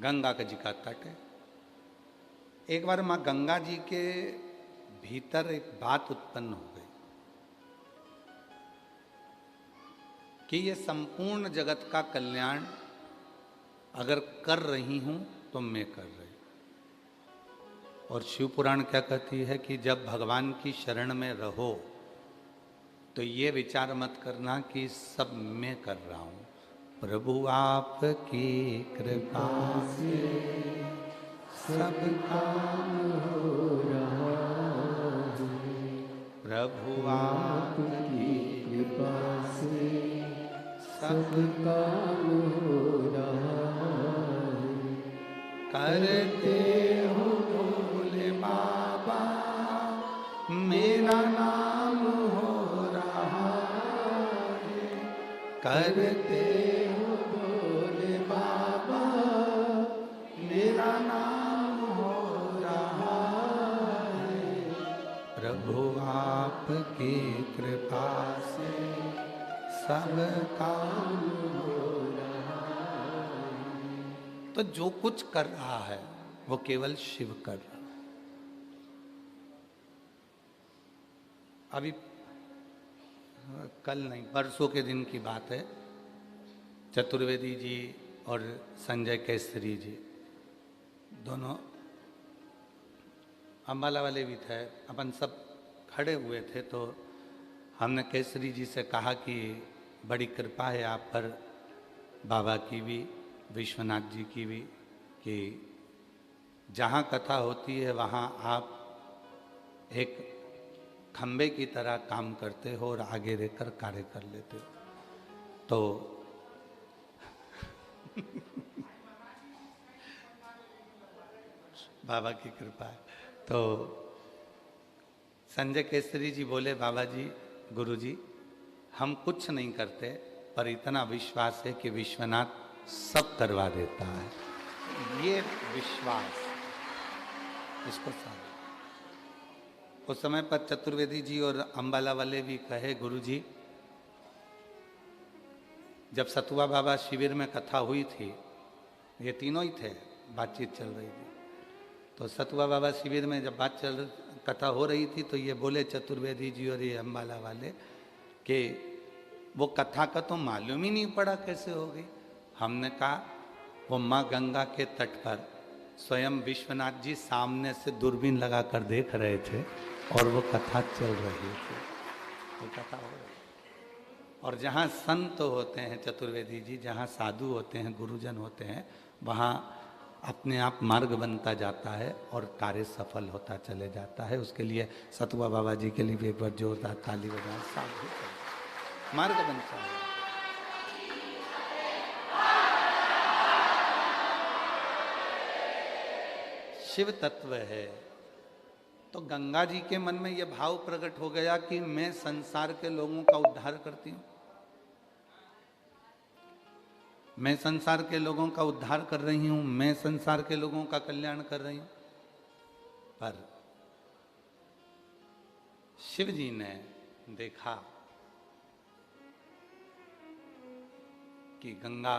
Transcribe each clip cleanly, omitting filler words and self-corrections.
गंगा जी का तट है। एक बार माँ गंगा जी के भीतर एक बात उत्पन्न हो गई कि ये संपूर्ण जगत का कल्याण अगर कर रही हूं तो मैं कर रही। और शिव पुराण क्या कहती है कि जब भगवान की शरण में रहो तो ये विचार मत करना कि सब मैं कर रहा हूं। प्रभु आपकी कृपा से सब काम हो रहा है। प्रभु आपकी कृपा से सब काम हो रहा है। करते हो भोले बाबा मेरा नाम हो रहा है। करते हो भोले बाबा मेरा नाम हो रहा है। प्रभु आपकी कृपा से सब काम हो रहा है। तो जो कुछ कर रहा है वो केवल शिव कर रहा है। अभी कल नहीं परसों के दिन की बात है। चतुर्वेदी जी और संजय केसरी जी दोनों अम्बाला वाले भी थे, अपन सब खड़े हुए थे। तो हमने केसरी जी से कहा कि बड़ी कृपा है आप पर, बाबा की भी विश्वनाथ जी की भी, कि जहाँ कथा होती है वहाँ आप एक खंबे की तरह काम करते हो और आगे रहकर कार्य कर लेते हो। तो बाबा की कृपा है। तो संजय केसरी जी बोले, बाबा जी, गुरु जी, हम कुछ नहीं करते पर इतना विश्वास है कि विश्वनाथ सब करवा देता है। ये विश्वास, इसको साथ उस समय पर चतुर्वेदी जी और अंबाला वाले भी कहे, गुरु जी, जब सतुआ बाबा शिविर में कथा हुई थी, ये तीनों ही थे, बातचीत चल रही थी। तो सतुआ बाबा शिविर में जब कथा हो रही थी तो ये बोले चतुर्वेदी जी और ये अंबाला वाले कि वो कथा का तो मालूम ही नहीं पड़ा कैसे हो गई। हमने कहा वो माँ गंगा के तट पर स्वयं विश्वनाथ जी सामने से दूरबीन लगाकर देख रहे थे और वो कथा चल रही थी, वो कथा हो रही। और जहाँ संत होते हैं चतुर्वेदी जी, जहाँ साधु होते हैं, गुरुजन होते हैं, वहाँ अपने आप मार्ग बनता जाता है और कार्य सफल होता चले जाता है। उसके लिए सतुआ बाबा जी के लिए भी एक बार जोरदार ताली बजाएं। साधु मार्ग बनता है। शिव तत्व है। तो गंगा जी के मन में यह भाव प्रकट हो गया कि मैं संसार के लोगों का उद्धार करती हूँ, मैं संसार के लोगों का उद्धार कर रही हूं, मैं संसार के लोगों का कल्याण कर रही हूं। पर शिव जी ने देखा कि गंगा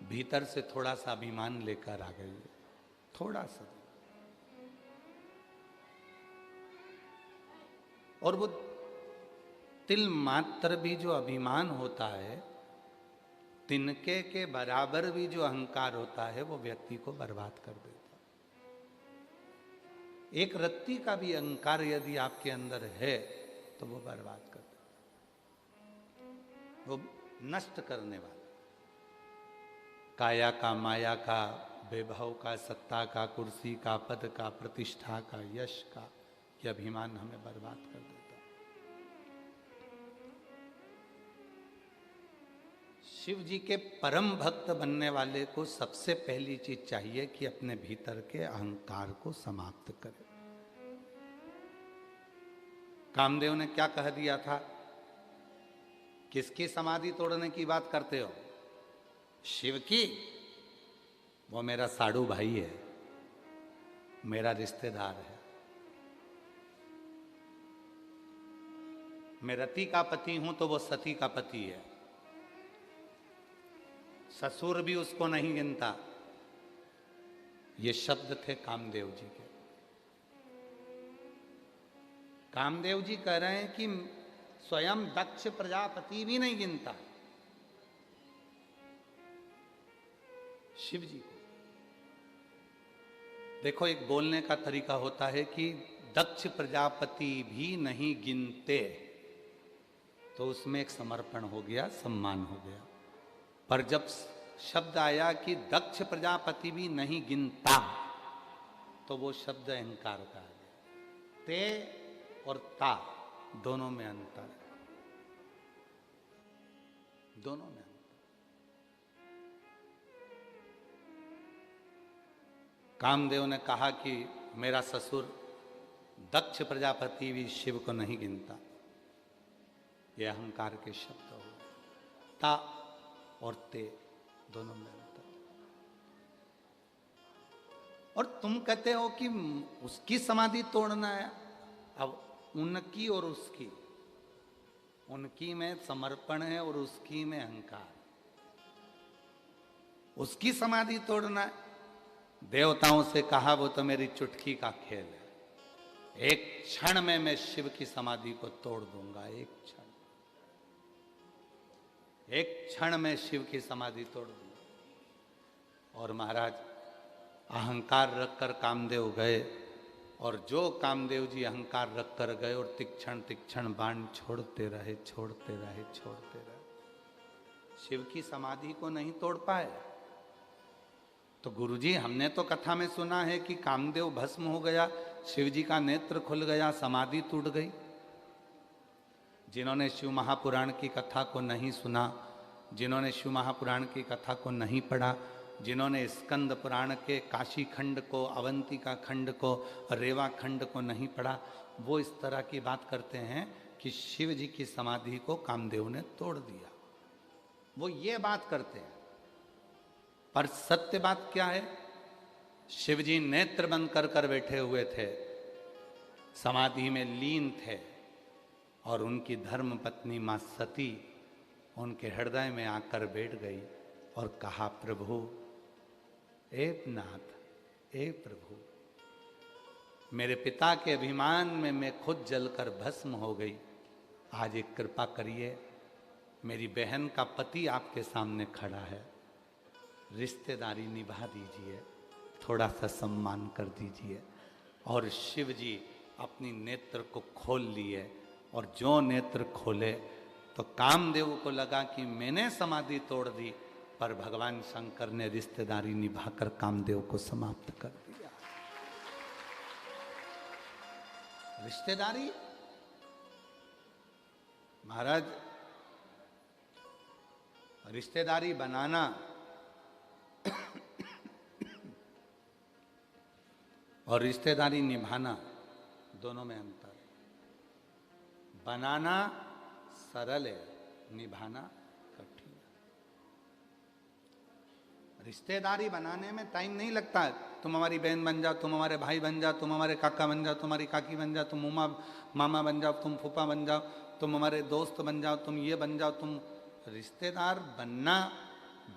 भीतर से थोड़ा सा अभिमान लेकर आ गई, थोड़ा सा। और वो तिल मात्र भी जो अभिमान होता है, तिनके के बराबर भी जो अहंकार होता है, वो व्यक्ति को बर्बाद कर देता। एक रत्ती का भी अहंकार यदि आपके अंदर है तो वो बर्बाद कर देता, वो नष्ट करने वाला। काया का, माया का, वैभव का, सत्ता का, कुर्सी का, पद का, प्रतिष्ठा का, यश का, ये अभिमान हमें बर्बाद कर देता। शिव जी के परम भक्त बनने वाले को सबसे पहली चीज चाहिए कि अपने भीतर के अहंकार को समाप्त करे। कामदेव ने क्या कह दिया था? किसकी समाधि तोड़ने की बात करते हो? शिव की। वो मेरा साड़ू भाई है, मेरा रिश्तेदार है, मैं रति का पति हूं तो वो सती का पति है। ससुर भी उसको नहीं गिनता, ये शब्द थे कामदेव जी के। कामदेव जी कह रहे हैं कि स्वयं दक्ष प्रजापति भी नहीं गिनता शिव जी को। देखो, एक बोलने का तरीका होता है कि दक्ष प्रजापति भी नहीं गिनते, तो उसमें एक समर्पण हो गया, सम्मान हो गया। पर जब शब्द आया कि दक्ष प्रजापति भी नहीं गिनता, तो वो शब्द अहंकार का है। ते और ता दोनों में अंतर है, दोनों में अंतर। कामदेव ने कहा कि मेरा ससुर दक्ष प्रजापति भी शिव को नहीं गिनता। ये अहंकार के शब्द हो। ता और ते दोनों में अंतर। और तुम कहते हो कि उसकी समाधि तोड़ना है। अब उनकी और उसकी, उनकी में समर्पण है और उसकी में अहंकार। उसकी समाधि तोड़ना है। देवताओं से कहा वो तो मेरी चुटकी का खेल है, एक क्षण में मैं शिव की समाधि को तोड़ दूंगा। एक क्षण में शिव की समाधि तोड़ दूंगा। और महाराज अहंकार रखकर कामदेव गए, और जो कामदेव जी अहंकार रखकर गए और तीक्ष्ण तीक्ष्ण बाण छोड़ते रहे, छोड़ते रहे, छोड़ते रहे, शिव की समाधि को नहीं तोड़ पाए। तो गुरुजी, हमने तो कथा में सुना है कि कामदेव भस्म हो गया, शिव जी का नेत्र खुल गया, समाधि टूट गई। जिन्होंने शिव महापुराण की कथा को नहीं सुना, जिन्होंने शिव महापुराण की कथा को नहीं पढ़ा, जिन्होंने स्कंद पुराण के काशी खंड को, अवंतिका खंड को, रेवा खंड को नहीं पढ़ा, वो इस तरह की बात करते हैं कि शिव जी की समाधि को कामदेव ने तोड़ दिया। वो ये बात करते हैं, पर सत्य बात क्या है? शिव जी नेत्र बंद कर कर बैठे हुए थे, समाधि में लीन थे, और उनकी धर्म पत्नी मां सती उनके हृदय में आकर बैठ गई और कहा, प्रभु, ए नाथ, ए प्रभु, मेरे पिता के अभिमान में मैं खुद जलकर भस्म हो गई। आज एक कृपा करिए, मेरी बहन का पति आपके सामने खड़ा है, रिश्तेदारी निभा दीजिए, थोड़ा सा सम्मान कर दीजिए। और शिव जी अपनी नेत्र को खोल लिए, और जो नेत्र खोले तो कामदेव को लगा कि मैंने समाधि तोड़ दी, पर भगवान शंकर ने रिश्तेदारी निभाकर कामदेव को समाप्त कर दिया। रिश्तेदारी महाराज, रिश्तेदारी बनाना और रिश्तेदारी निभाना दोनों में अंतर है। बनाना सरल है, निभाना कठिन है। रिश्तेदारी बनाने में टाइम नहीं लगता है। तुम हमारी बहन बन जाओ, तुम हमारे भाई बन जाओ, तुम हमारे काका बन जाओ, तुम्हारी काकी बन जाओ, तुम मामा बन जाओ, तुम फूफा बन जाओ, तुम हमारे दोस्त बन जाओ, तुम ये बन जाओ, तुम। रिश्तेदार बनना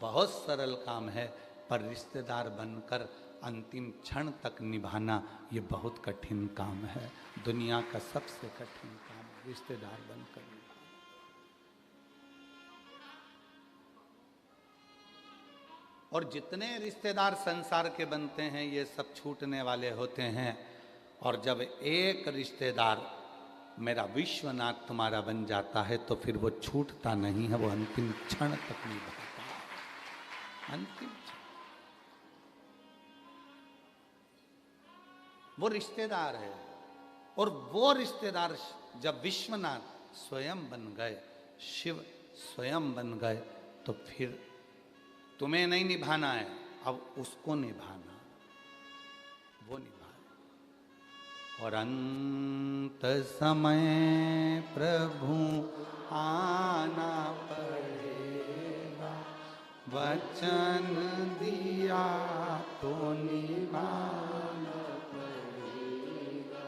बहुत सरल काम है, पर रिश्तेदार बनकर अंतिम क्षण तक निभाना ये बहुत कठिन काम है। दुनिया का सबसे कठिन काम रिश्तेदार बनकर निभाना। और जितने रिश्तेदार संसार के बनते हैं, ये सब छूटने वाले होते हैं। और जब एक रिश्तेदार मेरा विश्वनाथ तुम्हारा बन जाता है, तो फिर वो छूटता नहीं है, वो अंतिम क्षण तक निभाता है। अंतिम क्षण वो रिश्तेदार है। और वो रिश्तेदार जब विश्वनाथ स्वयं बन गए, शिव स्वयं बन गए, तो फिर तुम्हें नहीं निभाना है, अब उसको निभाना, वो निभाए। और अंत समय प्रभु आना पड़ेगा, वचन दिया तो निभाना पड़ेगा।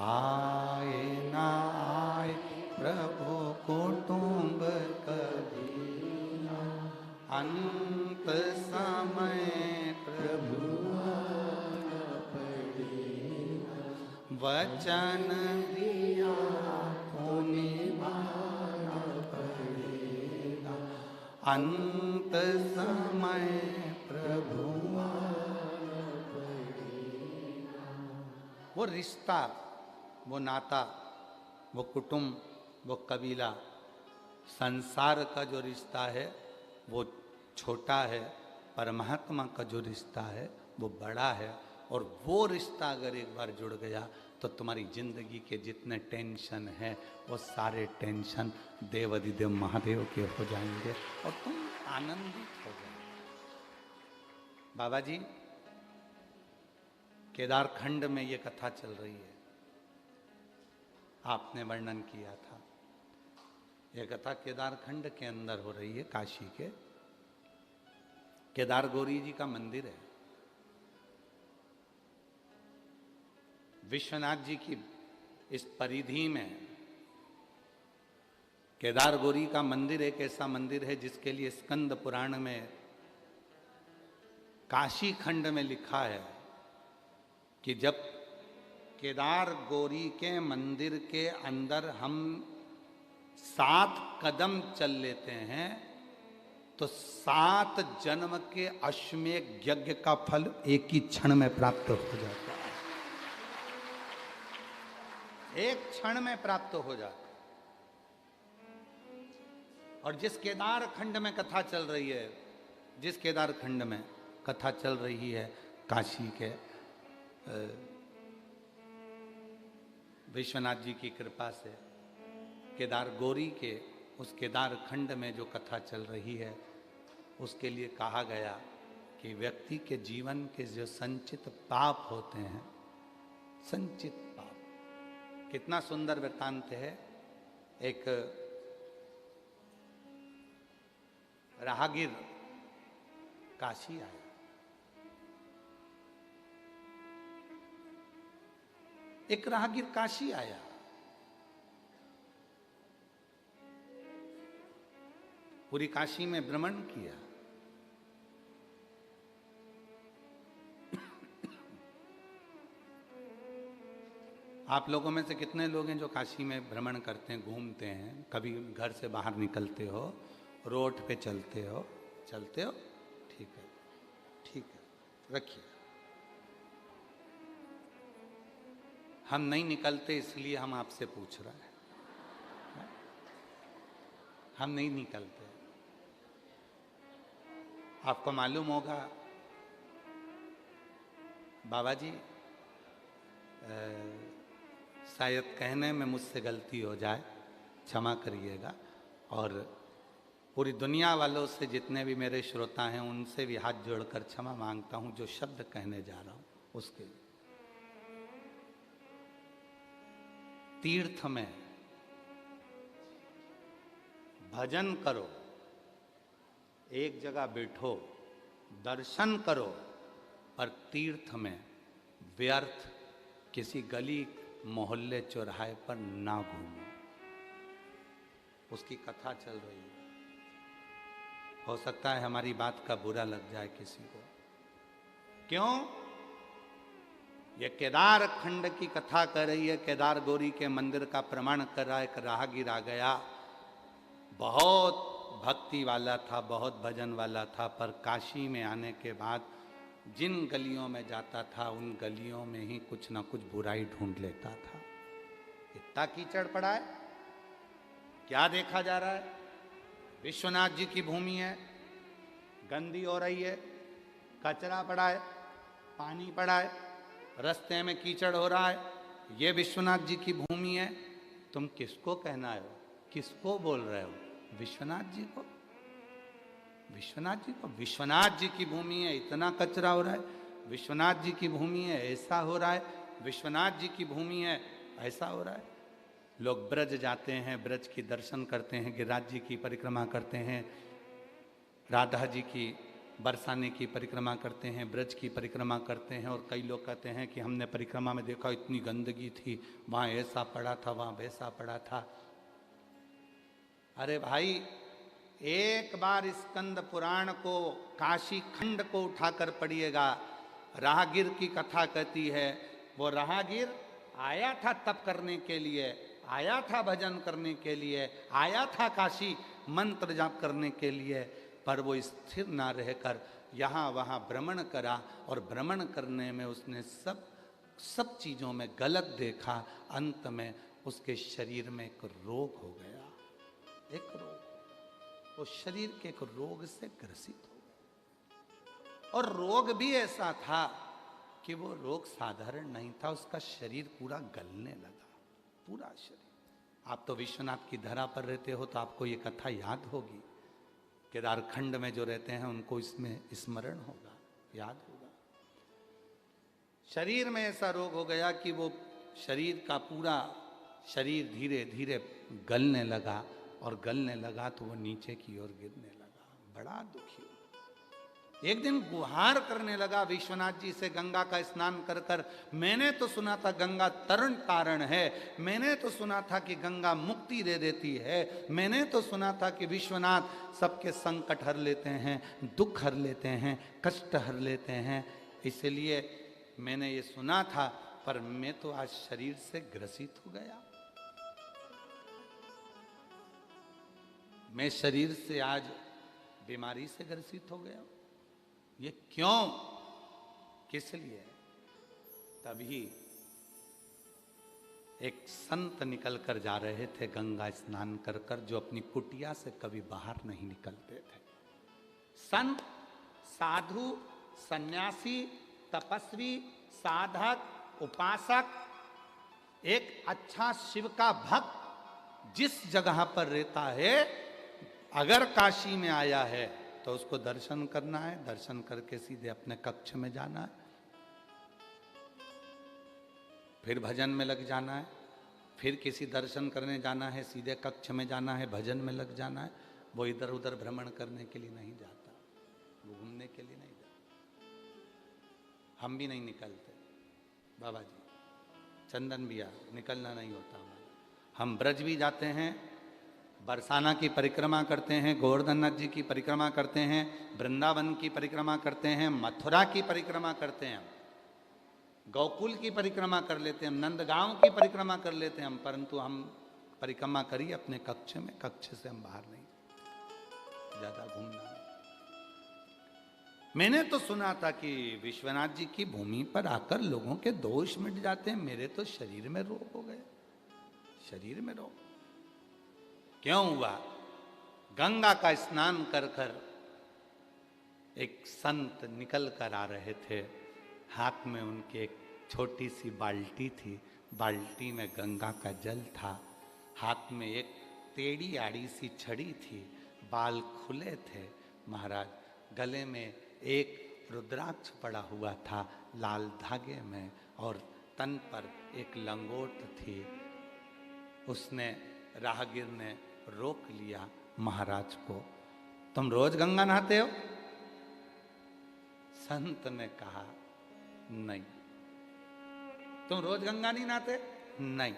आए ना आए प्रभु कुटुंब कभी ना, अंत समय प्रभु वचन दिया तो निभाना पड़ेगा, अंत समय प्रभु आना पड़ेगा। वो रिश्ता, वो नाता, वो कुटुंब, वो कबीला, संसार का जो रिश्ता है वो छोटा है, परमात्मा का जो रिश्ता है वो बड़ा है। और वो रिश्ता अगर एक बार जुड़ गया तो तुम्हारी जिंदगी के जितने टेंशन हैं वो सारे टेंशन देवाधिदेव महादेव के हो जाएंगे और तुम आनंदित हो जाओगे। बाबा जी, केदारखंड में ये कथा चल रही है, आपने वर्णन किया था। यह कथा केदारखंड के अंदर हो रही है, काशी के केदार गौरी जी का मंदिर है। विश्वनाथ जी की इस परिधि में केदार गौरी का मंदिर एक ऐसा मंदिर है जिसके लिए स्कंद पुराण में काशी खंड में लिखा है कि जब केदार गौरी के मंदिर के अंदर हम 7 कदम चल लेते हैं तो 7 जन्म के अश्वमेध यज्ञ का फल एक ही क्षण में प्राप्त हो जाता है, एक क्षण में प्राप्त हो जाता है। और जिस केदार खंड में कथा चल रही है, जिस केदार खंड में कथा चल रही है काशी के विश्वनाथ जी की कृपा से, केदार गौरी के उस केदार खंड में जो कथा चल रही है उसके लिए कहा गया कि व्यक्ति के जीवन के जो संचित पाप होते हैं, संचित पाप, कितना सुंदर वृत्तांत है। एक राहगीर काशी आया, एक राहगीर काशी आया, पूरी काशी में भ्रमण किया। आप लोगों में से कितने लोग हैं जो काशी में भ्रमण करते हैं, घूमते हैं, कभी घर से बाहर निकलते हो, रोड पे चलते हो? चलते हो? ठीक है, ठीक है, रखिए। हम नहीं निकलते इसलिए हम आपसे पूछ रहे हैं, हम नहीं निकलते। आपको मालूम होगा बाबा जी, शायद कहने में मुझसे गलती हो जाए, क्षमा करिएगा, और पूरी दुनिया वालों से जितने भी मेरे श्रोता हैं उनसे भी हाथ जोड़कर क्षमा मांगता हूं जो शब्द कहने जा रहा हूं उसके लिए। तीर्थ में भजन करो, एक जगह बैठो, दर्शन करो, पर तीर्थ में व्यर्थ किसी गली मोहल्ले चौराहे पर ना घूमो। उसकी कथा चल रही है, हो सकता है हमारी बात का बुरा लग जाए किसी को। क्यों? ये केदार खंड की कथा कर रही है, केदार गौरी के मंदिर का प्रमाण कर रहा है। एक राहगीर आ गया, बहुत भक्ति वाला था, बहुत भजन वाला था, पर काशी में आने के बाद जिन गलियों में जाता था उन गलियों में ही कुछ ना कुछ बुराई ढूंढ लेता था। इतना कीचड़ पड़ा है, क्या देखा जा रहा है? विश्वनाथ जी की भूमि है, गंदी हो रही है, कचरा पड़ा है, पानी पड़ा है, रास्ते में कीचड़ हो रहा है, ये विश्वनाथ जी की भूमि है। तुम किसको कहना हो, किसको बोल रहे हो? विश्वनाथ जी को, विश्वनाथ जी को। विश्वनाथ जी की भूमि है, इतना कचरा हो रहा है। विश्वनाथ जी की भूमि है, ऐसा हो रहा है। विश्वनाथ जी की भूमि है, ऐसा हो रहा है। लोग ब्रज जाते हैं, ब्रज की दर्शन करते हैं, गिरिराज जी की परिक्रमा करते हैं, राधा जी की बरसाने की परिक्रमा करते हैं, ब्रज की परिक्रमा करते हैं। और कई लोग कहते हैं कि हमने परिक्रमा में देखा इतनी गंदगी थी, वहाँ ऐसा पड़ा था, वहाँ वैसा पड़ा था। अरे भाई, एक बार स्कंद पुराण को, काशी खंड को उठाकर पढ़िएगा। राहगीर की कथा कहती है, वो राहगीर आया था तप करने के लिए, आया था भजन करने के लिए, आया था काशी मंत्र जाप करने के लिए, पर वो स्थिर ना रहकर यहाँ वहाँ भ्रमण करा और भ्रमण करने में उसने सब चीज़ों में गलत देखा। अंत में उसके शरीर में एक रोग हो गया, एक रोग, वो शरीर के एक रोग से ग्रसित हो गया। और रोग भी ऐसा था कि वो रोग साधारण नहीं था, उसका शरीर पूरा गलने लगा, पूरा शरीर। आप तो विश्वनाथ की धरा पर रहते हो तो आपको ये कथा याद होगी। केदारखंड में जो रहते हैं उनको इसमें स्मरण होगा, याद होगा। शरीर में ऐसा रोग हो गया कि वो शरीर का पूरा शरीर धीरे धीरे गलने लगा, और गलने लगा तो वो नीचे की ओर गिरने लगा। बड़ा दुखी हुआ। एक दिन गुहार करने लगा विश्वनाथ जी से, गंगा का स्नान कर कर, मैंने तो सुना था गंगा तरण तारण है, मैंने तो सुना था कि गंगा मुक्ति दे देती है, मैंने तो सुना था कि विश्वनाथ सबके संकट हर लेते हैं, दुख हर लेते हैं, कष्ट हर लेते हैं, इसलिए मैंने ये सुना था, पर मैं तो आज शरीर से ग्रसित हो गया। मैं शरीर से आज बीमारी से ग्रसित हो गया। ये क्यों, किस लिए? तभी एक संत निकल कर जा रहे थे गंगा स्नान कर कर, जो अपनी कुटिया से कभी बाहर नहीं निकलते थे। संत, साधु, सन्यासी, तपस्वी, साधक, उपासक, एक अच्छा शिव का भक्त जिस जगह पर रहता है, अगर काशी में आया है तो उसको दर्शन करना है, दर्शन करके सीधे अपने कक्ष में जाना है, फिर भजन में लग जाना है, फिर किसी दर्शन करने जाना है, सीधे कक्ष में जाना है, भजन में लग जाना है। वो इधर उधर भ्रमण करने के लिए नहीं जाता, वो घूमने के लिए नहीं जाता। हम भी नहीं निकलते बाबा जी, चंदन भैया, निकलना नहीं होता हमारा। हम ब्रज भी जाते हैं, बरसाना की परिक्रमा करते हैं, गोवर्धननाथ जी की परिक्रमा करते हैं, वृंदावन की परिक्रमा करते हैं, मथुरा की परिक्रमा करते हैं, गोकुल की परिक्रमा कर लेते हैं, नंदगांव की परिक्रमा कर लेते हैं हम, परंतु हम परिक्रमा करिए अपने कक्ष में, कक्ष से हम बाहर नहीं, ज्यादा घूमना नहीं। मैंने तो सुना था कि विश्वनाथ जी की भूमि पर आकर लोगों के दोष मिट जाते हैं, मेरे तो शरीर में रोग हो गए, शरीर में रोग। क्यों हुआ? गंगा का स्नान कर कर एक संत निकल कर आ रहे थे, हाथ में उनके एक छोटी सी बाल्टी थी, बाल्टी में गंगा का जल था, हाथ में एक टेढ़ी आड़ी सी छड़ी थी, बाल खुले थे महाराज, गले में एक रुद्राक्ष पड़ा हुआ था लाल धागे में, और तन पर एक लंगोट थी। उसने, राहगीर ने रोक लिया महाराज को, तुम रोज गंगा नहाते हो? संत ने कहा नहीं। तुम रोज गंगा नहीं नहाते? नहीं।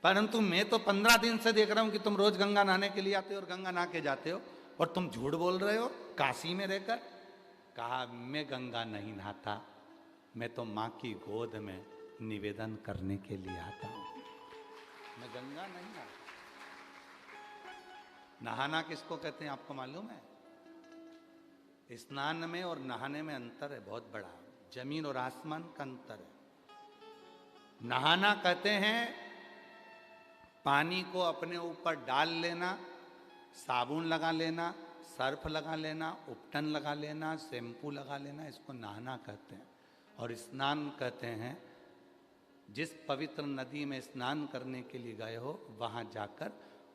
परंतु मैं तो 15 दिन से देख रहा हूं कि तुम रोज गंगा नहाने के लिए आते हो और गंगा नहा के जाते हो, और तुम झूठ बोल रहे हो काशी में रहकर। कहा मैं गंगा नहीं नहाता, मैं तो मां की गोद में निवेदन करने के लिए आता हूं, मैं गंगा नहीं नहाता। नहाना किसको कहते हैं आपको मालूम है? स्नान में और नहाने में अंतर है बहुत बड़ा, जमीन और आसमान का अंतर है। नहाना कहते हैं पानी को अपने ऊपर डाल लेना, साबुन लगा लेना, सर्फ लगा लेना, उपटन लगा लेना, शैम्पू लगा लेना, इसको नहाना कहते हैं। और स्नान कहते हैं जिस पवित्र नदी में स्नान करने के लिए गए हो, वहाँ जाकर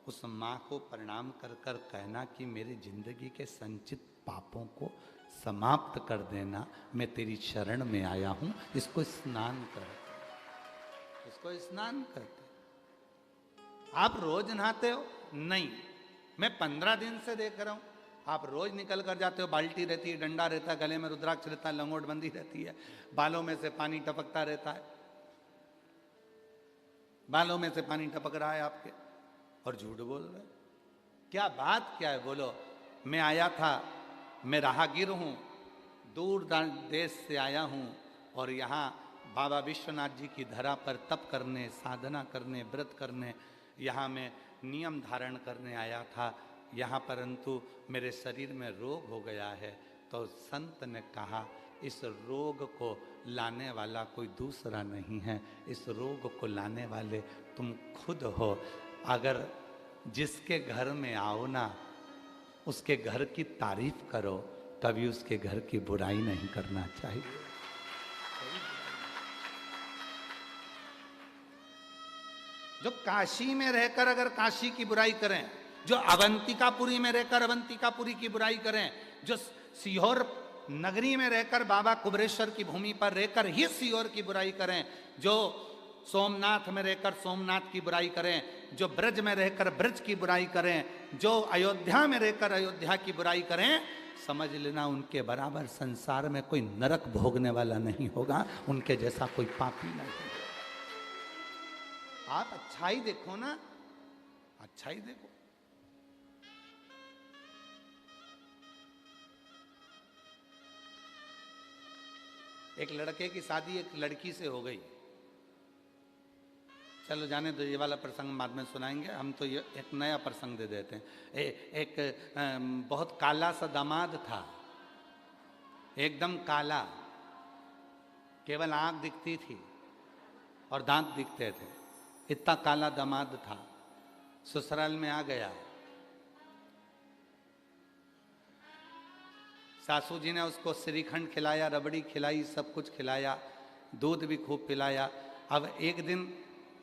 उस माँ को प्रणाम कर कर कहना कि मेरी जिंदगी के संचित पापों को समाप्त कर देना, मैं तेरी शरण में आया हूँ। इसको स्नान कहते, इसको स्नान कहते। आप रोज नहाते हो? नहीं। मैं 15 दिन से देख रहा हूँ आप रोज निकल कर जाते हो, बाल्टी रहती है, डंडा रहता है, गले में रुद्राक्ष रहता है, लंगोट बंदी रहती है, बालों में से पानी टपकता रहता है, बालों में से पानी टपक रहा है आपके, और झूठ बोल रहे। क्या बात क्या है? बोलो। मैं आया था, मैं राहगीर हूँ, दूर देश से आया हूँ, और यहाँ बाबा विश्वनाथ जी की धरा पर तप करने, साधना करने, व्रत करने, यहाँ मैं नियम धारण करने आया था यहाँ, परंतु मेरे शरीर में रोग हो गया है। तो संत ने कहा इस रोग को लाने वाला कोई दूसरा नहीं है, इस रोग को लाने वाले तुम खुद हो। अगर जिसके घर में आओ ना, उसके घर की तारीफ करो, कभी उसके घर की बुराई नहीं करना चाहिए। जो काशी में रहकर अगर काशी की बुराई करें, जो अवंतिकापुरी में रहकर अवंतिकापुरी की बुराई करें, जो सीहोर नगरी में रहकर बाबा कुबरेश्वर की भूमि पर रहकर ही सीहोर की बुराई करें, जो सोमनाथ में रहकर सोमनाथ की बुराई करें, जो ब्रज में रहकर ब्रज की बुराई करें, जो अयोध्या में रहकर अयोध्या की बुराई करें, समझ लेना उनके बराबर संसार में कोई नरक भोगने वाला नहीं होगा, उनके जैसा कोई पापी नहीं होगा। आप अच्छाई देखो ना, अच्छाई देखो। एक लड़के की शादी एक लड़की से हो गई, चलो जाने दो, ये वाला प्रसंग बाद में सुनाएंगे, हम तो ये एक नया प्रसंग दे देते हैं। एक बहुत काला सा दामाद था, एकदम काला, केवल आंख दिखती थी और दांत दिखते थे, इतना काला दामाद था। ससुराल में आ गया, सासू जी ने उसको श्रीखंड खिलाया, रबड़ी खिलाई, सब कुछ खिलाया, दूध भी खूब पिलाया। अब एक दिन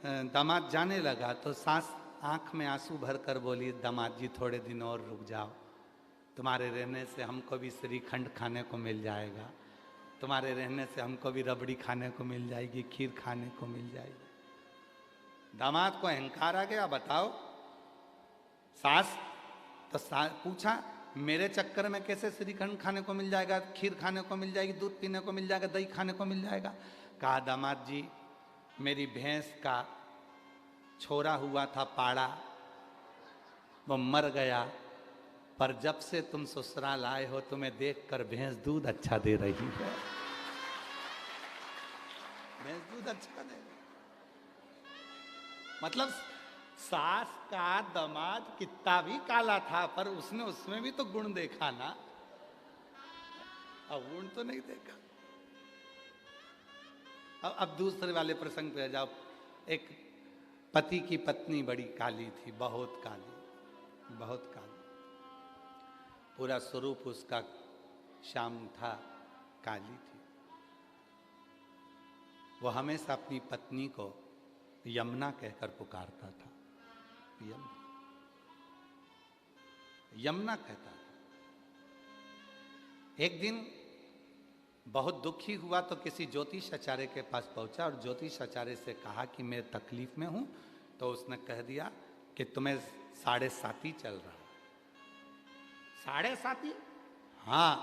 दामाद जाने लगा तो सास आंख में आंसू भर कर बोली, दामाद जी थोड़े दिन और रुक जाओ, तुम्हारे रहने से हमको भी श्रीखंड खाने को मिल जाएगा, तुम्हारे रहने से हमको भी रबड़ी खाने को मिल जाएगी, खीर खाने को मिल जाएगी। दामाद को अहंकार आ गया, बताओ सास तो पूछा मेरे चक्कर में कैसे श्रीखंड खाने को मिल जाएगा, खीर खाने को मिल जाएगी, दूध पीने को मिल जाएगा, दही खाने को मिल जाएगा। कहा दामाद जी मेरी भैंस का छोरा हुआ था पाड़ा, वो मर गया, पर जब से तुम ससुराल आए हो तुम्हें देखकर भैंस दूध अच्छा दे रही है, भैंस दूध अच्छा दे रही। मतलब सास का दामाद कितना भी काला था पर उसने उसमें भी तो गुण देखा ना, अब गुण तो नहीं देखा। अब दूसरे वाले प्रसंग पे जाओ। एक पति की पत्नी बड़ी काली थी, बहुत काली, बहुत काली, पूरा स्वरूप उसका श्याम था, काली थी। वो हमेशा अपनी पत्नी को यमुना कहकर पुकारता था, यमुना कहता था। एक दिन बहुत दुखी हुआ तो किसी ज्योतिष आचार्य के पास पहुंचा और ज्योतिष आचार्य से कहा कि मैं तकलीफ में हूं, तो उसने कह दिया कि तुम्हें 7.5 चल रहा है। 7.5? हाँ,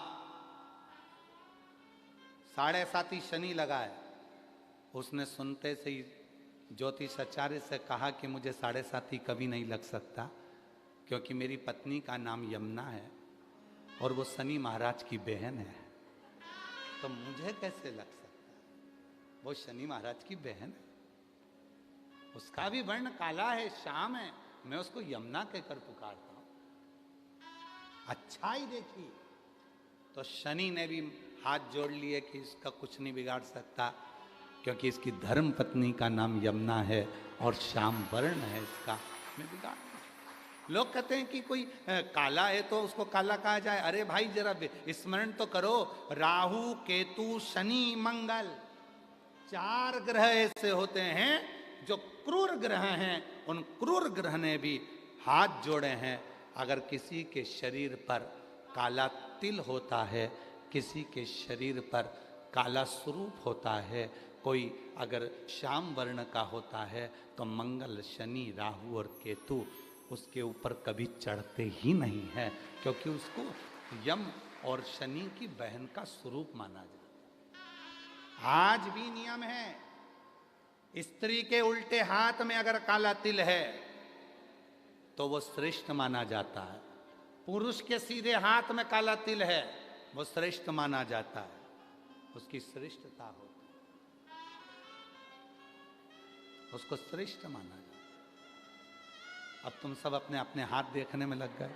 7.5 शनि लगा है। उसने सुनते से ही ज्योतिष आचार्य से कहा कि मुझे 7.5 कभी नहीं लग सकता, क्योंकि मेरी पत्नी का नाम यमुना है और वो शनि महाराज की बहन है, तो मुझे कैसे लग सकता? वो शनि महाराज की बहन है, उसका भी वर्ण काला है, श्याम है, मैं उसको यमुना कहकर पुकारता हूं। अच्छा ही देखी तो शनि ने भी हाथ जोड़ लिए कि इसका कुछ नहीं बिगाड़ सकता, क्योंकि इसकी धर्म पत्नी का नाम यमुना है और श्याम वर्ण है इसका, मैं बिगाड़। लोग कहते हैं कि कोई काला है तो उसको काला कहा जाए। अरे भाई जरा स्मरण तो करो, राहु केतु शनि मंगल 4 ग्रह ऐसे होते हैं जो क्रूर ग्रह हैं, उन क्रूर ग्रह ने भी हाथ जोड़े हैं। अगर किसी के शरीर पर काला तिल होता है, किसी के शरीर पर काला स्वरूप होता है, कोई अगर श्याम वर्ण का होता है, तो मंगल शनि राहु और केतु उसके ऊपर कभी चढ़ते ही नहीं है, क्योंकि उसको यम और शनि की बहन का स्वरूप माना जाता है। आज भी नियम है, स्त्री के उल्टे हाथ में अगर काला तिल है तो वो श्रेष्ठ माना जाता है, पुरुष के सीधे हाथ में काला तिल है वो श्रेष्ठ माना जाता है, उसकी श्रेष्ठता होती है। उसको श्रेष्ठ माना जाता। अब तुम सब अपने अपने हाथ देखने में लग गए।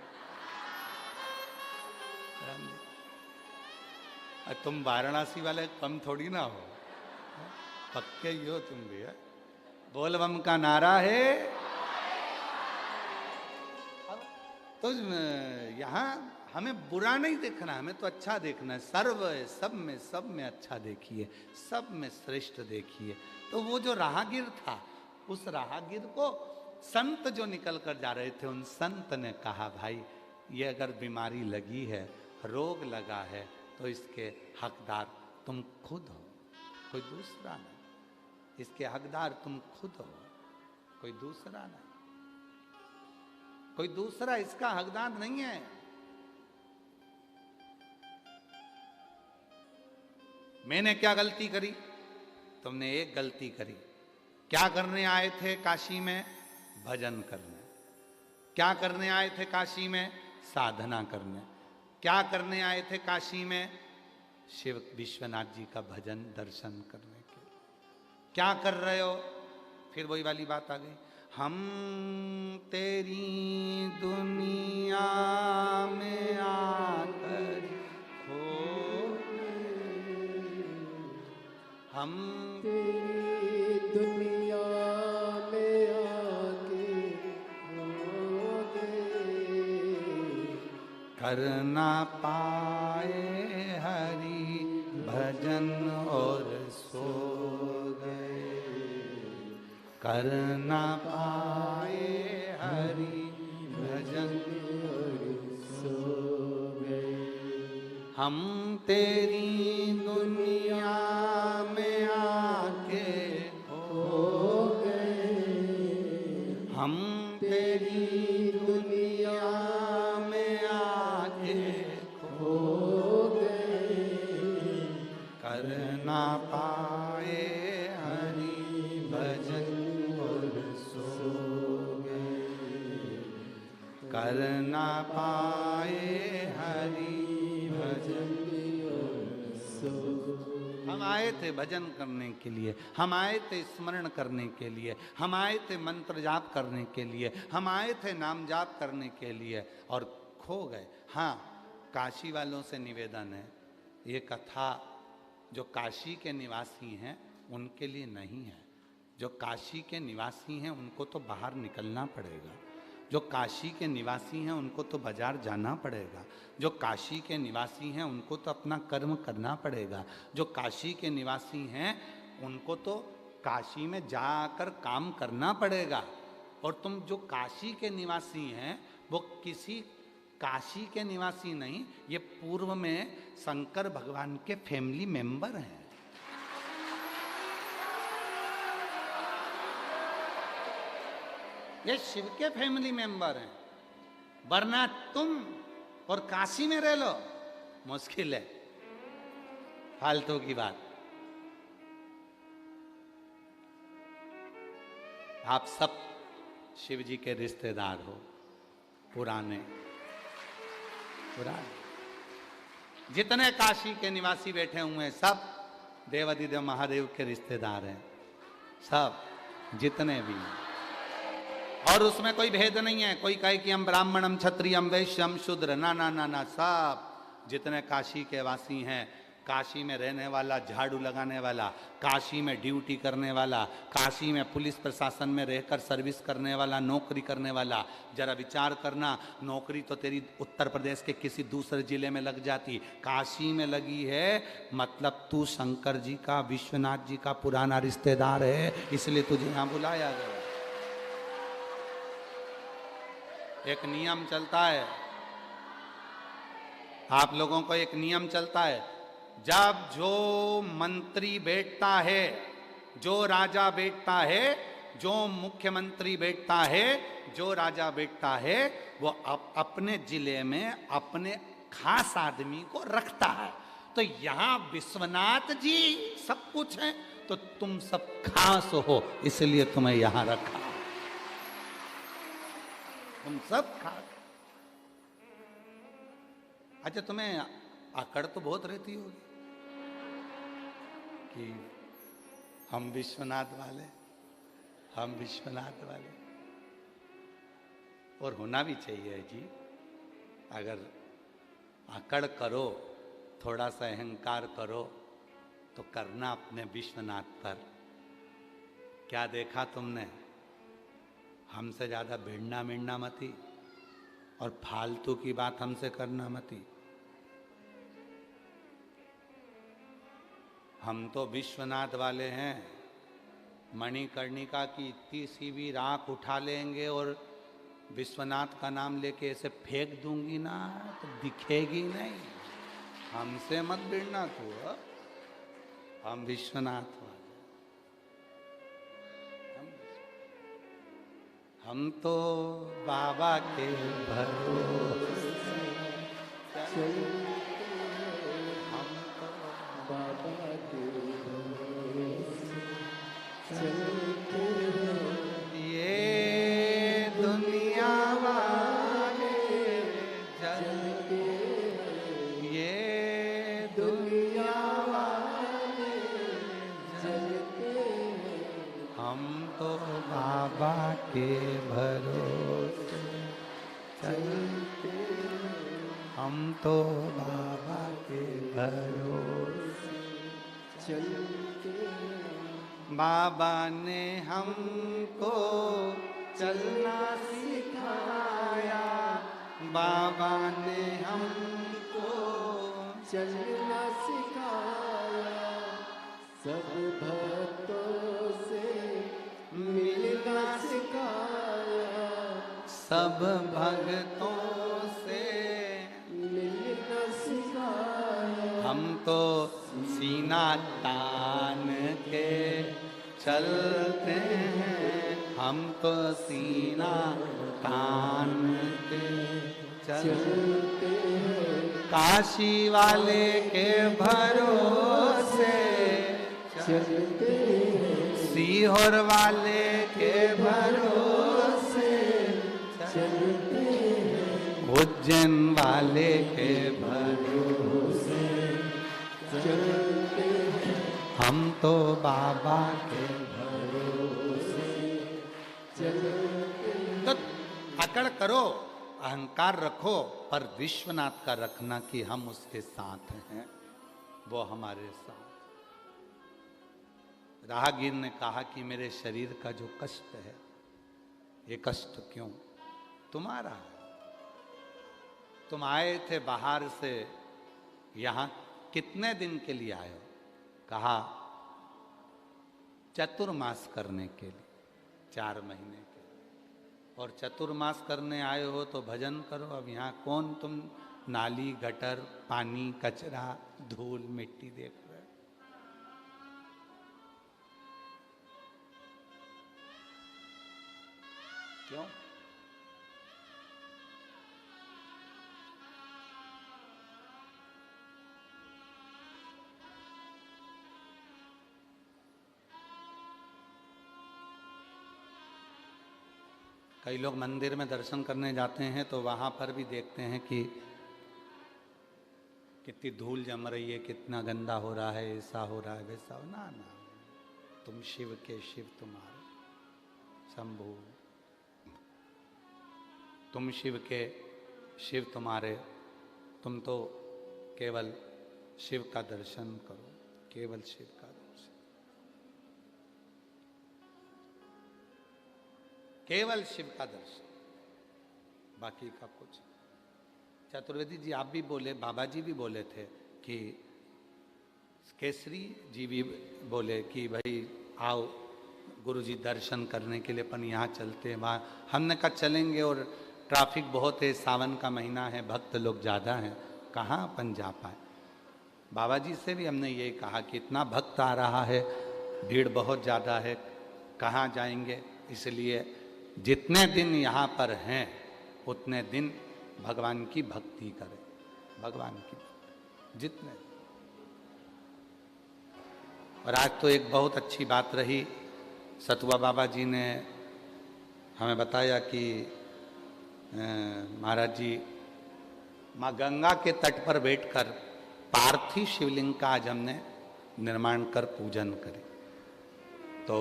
तुम वाराणसी वाले कम थोड़ी ना हो, पक्के ही हो तुम भी है। बोल बम का नारा है। तो यहाँ हमें बुरा नहीं देखना, हमें तो अच्छा देखना है। सर्व है, सब में अच्छा देखिए, सब में श्रेष्ठ देखिए। तो वो जो राहगीर था, उस राहगीर को संत जो निकल कर जा रहे थे, उन संत ने कहा, भाई ये अगर बीमारी लगी है, रोग लगा है, तो इसके हकदार तुम खुद हो, कोई दूसरा नहीं। इसके हकदार तुम खुद हो, कोई दूसरा नहीं। कोई दूसरा इसका हकदार नहीं है। मैंने क्या गलती करी? तुमने एक गलती करी। क्या करने आए थे काशी में? भजन करने। क्या करने आए थे काशी में? साधना करने। क्या करने आए थे काशी में? शिव विश्वनाथ जी का भजन दर्शन करने के। क्या कर रहे हो? फिर वही वाली बात आ गई, हम तेरी दुनिया में आकर खो गए, हम तेरी दुनिया में आके खो गए, कर ना पाए हरि भजन और सो गए, कर ना पाए हरि भजन और सो गए। हम तेरी दुनिया में आके खो गए, हम तेरी दुनिया में आके खो गए, कर ना पाए हरि भजन और सो गए, कर ना पाए हरि भजन और सो। हम आए थे भजन करने के लिए, हम आए थे स्मरण करने के लिए, हम आए थे मंत्र जाप करने के लिए, हम आए थे नाम जाप करने के लिए, और खो गए। हाँ, काशी वालों से निवेदन है, ये कथा जो काशी के निवासी हैं उनके लिए नहीं है। जो काशी के निवासी हैं उनको तो बाहर निकलना पड़ेगा। जो काशी के निवासी हैं उनको तो बाजार जाना पड़ेगा। जो काशी के निवासी हैं उनको तो अपना कर्म करना पड़ेगा। जो काशी के निवासी हैं उनको तो काशी में जाकर काम करना पड़ेगा। और तुम जो काशी के निवासी हैं वो किसी काशी के निवासी नहीं, ये पूर्व में शंकर भगवान के फैमिली मेंबर हैं। ये शिव के फैमिली मेंबर हैं, वरना तुम और काशी में रह लो, मुश्किल है, फालतू की बात। आप सब शिव जी के रिश्तेदार हो, पुराने पुराने। जितने काशी के निवासी बैठे हुए हैं सब देवाधिदेव महादेव के रिश्तेदार हैं, सब जितने भी हैं। और उसमें कोई भेद नहीं है, कोई कहे कि हम ब्राह्मण, हम क्षत्रिय, हम वैश्य, हम शूद्र, ना ना ना ना, सब जितने काशी के वासी हैं, काशी में रहने वाला, झाड़ू लगाने वाला, काशी में ड्यूटी करने वाला, काशी में पुलिस प्रशासन में रहकर सर्विस करने वाला, नौकरी करने वाला। जरा विचार करना, नौकरी तो तेरी उत्तर प्रदेश के किसी दूसरे जिले में लग जाती, काशी में लगी है, मतलब तू शंकर जी का, विश्वनाथ जी का पुराना रिश्तेदार है, इसलिए तुझे यहाँ बुलाया गया। एक नियम चलता है, आप लोगों को एक नियम चलता है, जब जो मंत्री बैठता है, जो राजा बैठता है, जो मुख्यमंत्री बैठता है, जो राजा बैठता है, वो अपने जिले में अपने खास आदमी को रखता है। तो यहां विश्वनाथ जी सब कुछ है, तो तुम सब खास हो, इसलिए तुम्हें यहां रखा, तुम सब खास। अच्छा, तुम्हें अकड़ तो बहुत रहती होगी कि हम विश्वनाथ वाले, हम विश्वनाथ वाले। और होना भी चाहिए जी। अगर अकड़ करो, थोड़ा सा अहंकार करो, तो करना अपने विश्वनाथ पर। क्या देखा तुमने? हमसे ज्यादा भिड़ना मिड़ना मती और फालतू की बात हमसे करना मती। हम तो विश्वनाथ वाले हैं। मणिकर्णिका की इतनी सी भी राख उठा लेंगे और विश्वनाथ का नाम लेके ऐसे फेंक दूंगी ना तो दिखेगी नहीं। हमसे मत भिड़ना तू। हम विश्वनाथ वाले। हम तो बाबा के भरोसे हम तो बाबा के भरोसे चलते हैं। ये दुनिया वाले चलते ये दुनिया वाले चलते हैं। हम तो बाबा के भरोसे चलते हैं। हम तो बाबा के भरोसे चलते हैं। बाबा ने हमको चलना सिखाया। बाबा ने हमको चलना सिखाया। सब भक्तों से मिलना सिखाया। सब भक्तों से मिलना सिखाया। हम तो सीना तान के चलते हैं। हम तो सीना तान के चलते चलते हैं। काशी वाले के भरोसे चलते हैं। सीहोर वाले के भरोसे चलते हैं। उज्जैन वाले के भरोसे चलते हैं। हम तो बाबा के भरोसे चलते हैं। तो अकड़ करो, अहंकार रखो, पर विश्वनाथ का रखना कि हम उसके साथ हैं, वो हमारे साथ। राहगीर ने कहा कि मेरे शरीर का जो कष्ट है, ये कष्ट क्यों? तुम्हारा है। तुम आए थे बाहर से, यहां कितने दिन के लिए आए हो? कहा चतुर्मास करने के लिए, 4 महीने के। और चतुर्मास करने आए हो तो भजन करो। अब यहाँ कौन तुम नाली गटर पानी कचरा धूल मिट्टी देख रहे हो? क्यों? कई लोग मंदिर में दर्शन करने जाते हैं तो वहाँ पर भी देखते हैं कि कितनी धूल जम रही है, कितना गंदा हो रहा है, ऐसा हो रहा है, वैसा हो। ना ना, तुम शिव के शिव तुम्हारे शंभु, तुम शिव के शिव तुम्हारे। तुम तो केवल शिव का दर्शन करो, केवल शिव का दर्शन, केवल शिव का दर्शन, बाकी का कुछ। चतुर्वेदी जी आप भी बोले, बाबा जी भी बोले थे कि केसरी जी भी बोले कि भाई आओ गुरु जी दर्शन करने के लिए अपन यहाँ चलते हैं। वहाँ हमने कहा चलेंगे और ट्रैफिक बहुत है, सावन का महीना है, भक्त लोग ज़्यादा हैं, कहाँ अपन जा पाए। बाबा जी से भी हमने यही कहा कि इतना भक्त आ रहा है, भीड़ बहुत ज़्यादा है, कहाँ जाएंगे। इसलिए जितने दिन यहाँ पर हैं उतने दिन भगवान की भक्ति करें, भगवान की भक्ति जितने। और आज तो एक बहुत अच्छी बात रही, सतुआ बाबा जी ने हमें बताया कि महाराज जी माँ गंगा के तट पर बैठकर पार्थिव शिवलिंग का आज हमने निर्माण कर पूजन करे। तो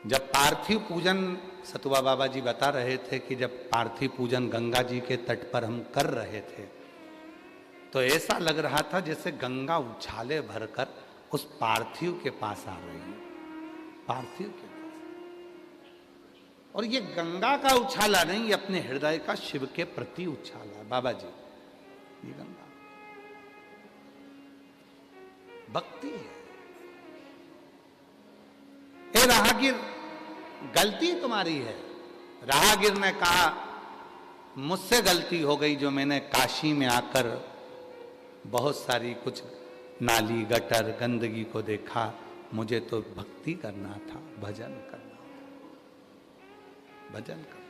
जब पार्थिव पूजन, सतुआ बाबा जी बता रहे थे कि जब पार्थिव पूजन गंगा जी के तट पर हम कर रहे थे तो ऐसा लग रहा था जैसे गंगा उछाले भरकर उस पार्थिव के पास आ रही है, पार्थिव के पास। और ये गंगा का उछाला नहीं, ये अपने हृदय का शिव के प्रति उछाला है बाबा जी। ये गंगा भक्ति है। ए राहगीर, गलती तुम्हारी है। राहगीर ने कहा मुझसे गलती हो गई जो मैंने काशी में आकर बहुत सारी कुछ नाली गटर गंदगी को देखा। मुझे तो भक्ति करना था, भजन करना था, भजन करना।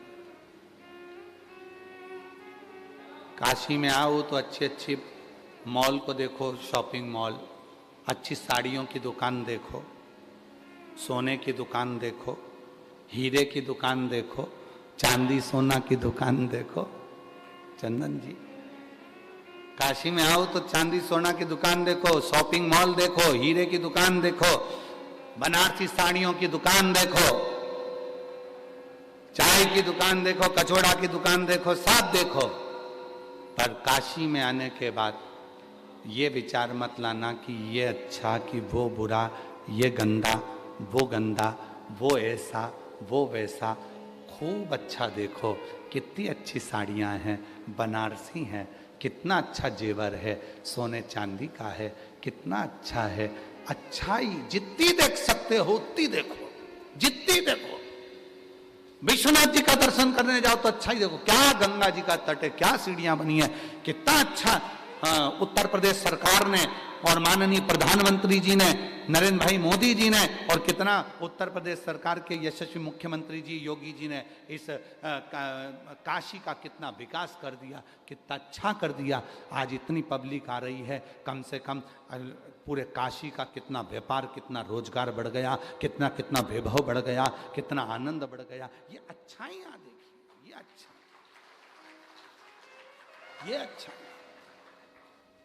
काशी में आओ तो अच्छी अच्छी मॉल को देखो, शॉपिंग मॉल, अच्छी साड़ियों की दुकान देखो, सोने की दुकान देखो, हीरे की दुकान देखो, चांदी सोना की दुकान देखो। चंदन जी, काशी में आओ तो चांदी सोना की दुकान देखो, शॉपिंग मॉल देखो, हीरे की दुकान देखो, बनारसी साड़ियों की दुकान देखो, चाय की दुकान देखो, कचौड़ा की दुकान देखो, सब देखो। पर काशी में आने के बाद ये विचार मत लाना कि ये अच्छा कि वो बुरा, ये गंदा वो गंदा, वो ऐसा वो वैसा। खूब अच्छा देखो, कितनी अच्छी साड़ियाँ हैं, बनारसी हैं, कितना अच्छा जेवर है, सोने चांदी का है, कितना अच्छा है। अच्छाई जितनी देख सकते हो उतनी देखो, जितनी देखो। विश्वनाथ जी का दर्शन करने जाओ तो अच्छा ही देखो, क्या गंगा जी का तट है, क्या सीढ़ियां बनी है, कितना अच्छा उत्तर प्रदेश सरकार ने और माननीय प्रधानमंत्री जी ने, नरेंद्र भाई मोदी जी ने, और कितना उत्तर प्रदेश सरकार के यशस्वी मुख्यमंत्री जी योगी जी ने इस काशी का कितना विकास कर दिया, कितना अच्छा कर दिया। आज इतनी पब्लिक आ रही है, कम से कम पूरे काशी का कितना व्यापार, कितना रोजगार बढ़ गया, कितना कितना वैभव बढ़ गया, कितना आनंद बढ़ गया। ये अच्छाइयाँ देखिए, ये अच्छा, ये अच्छा।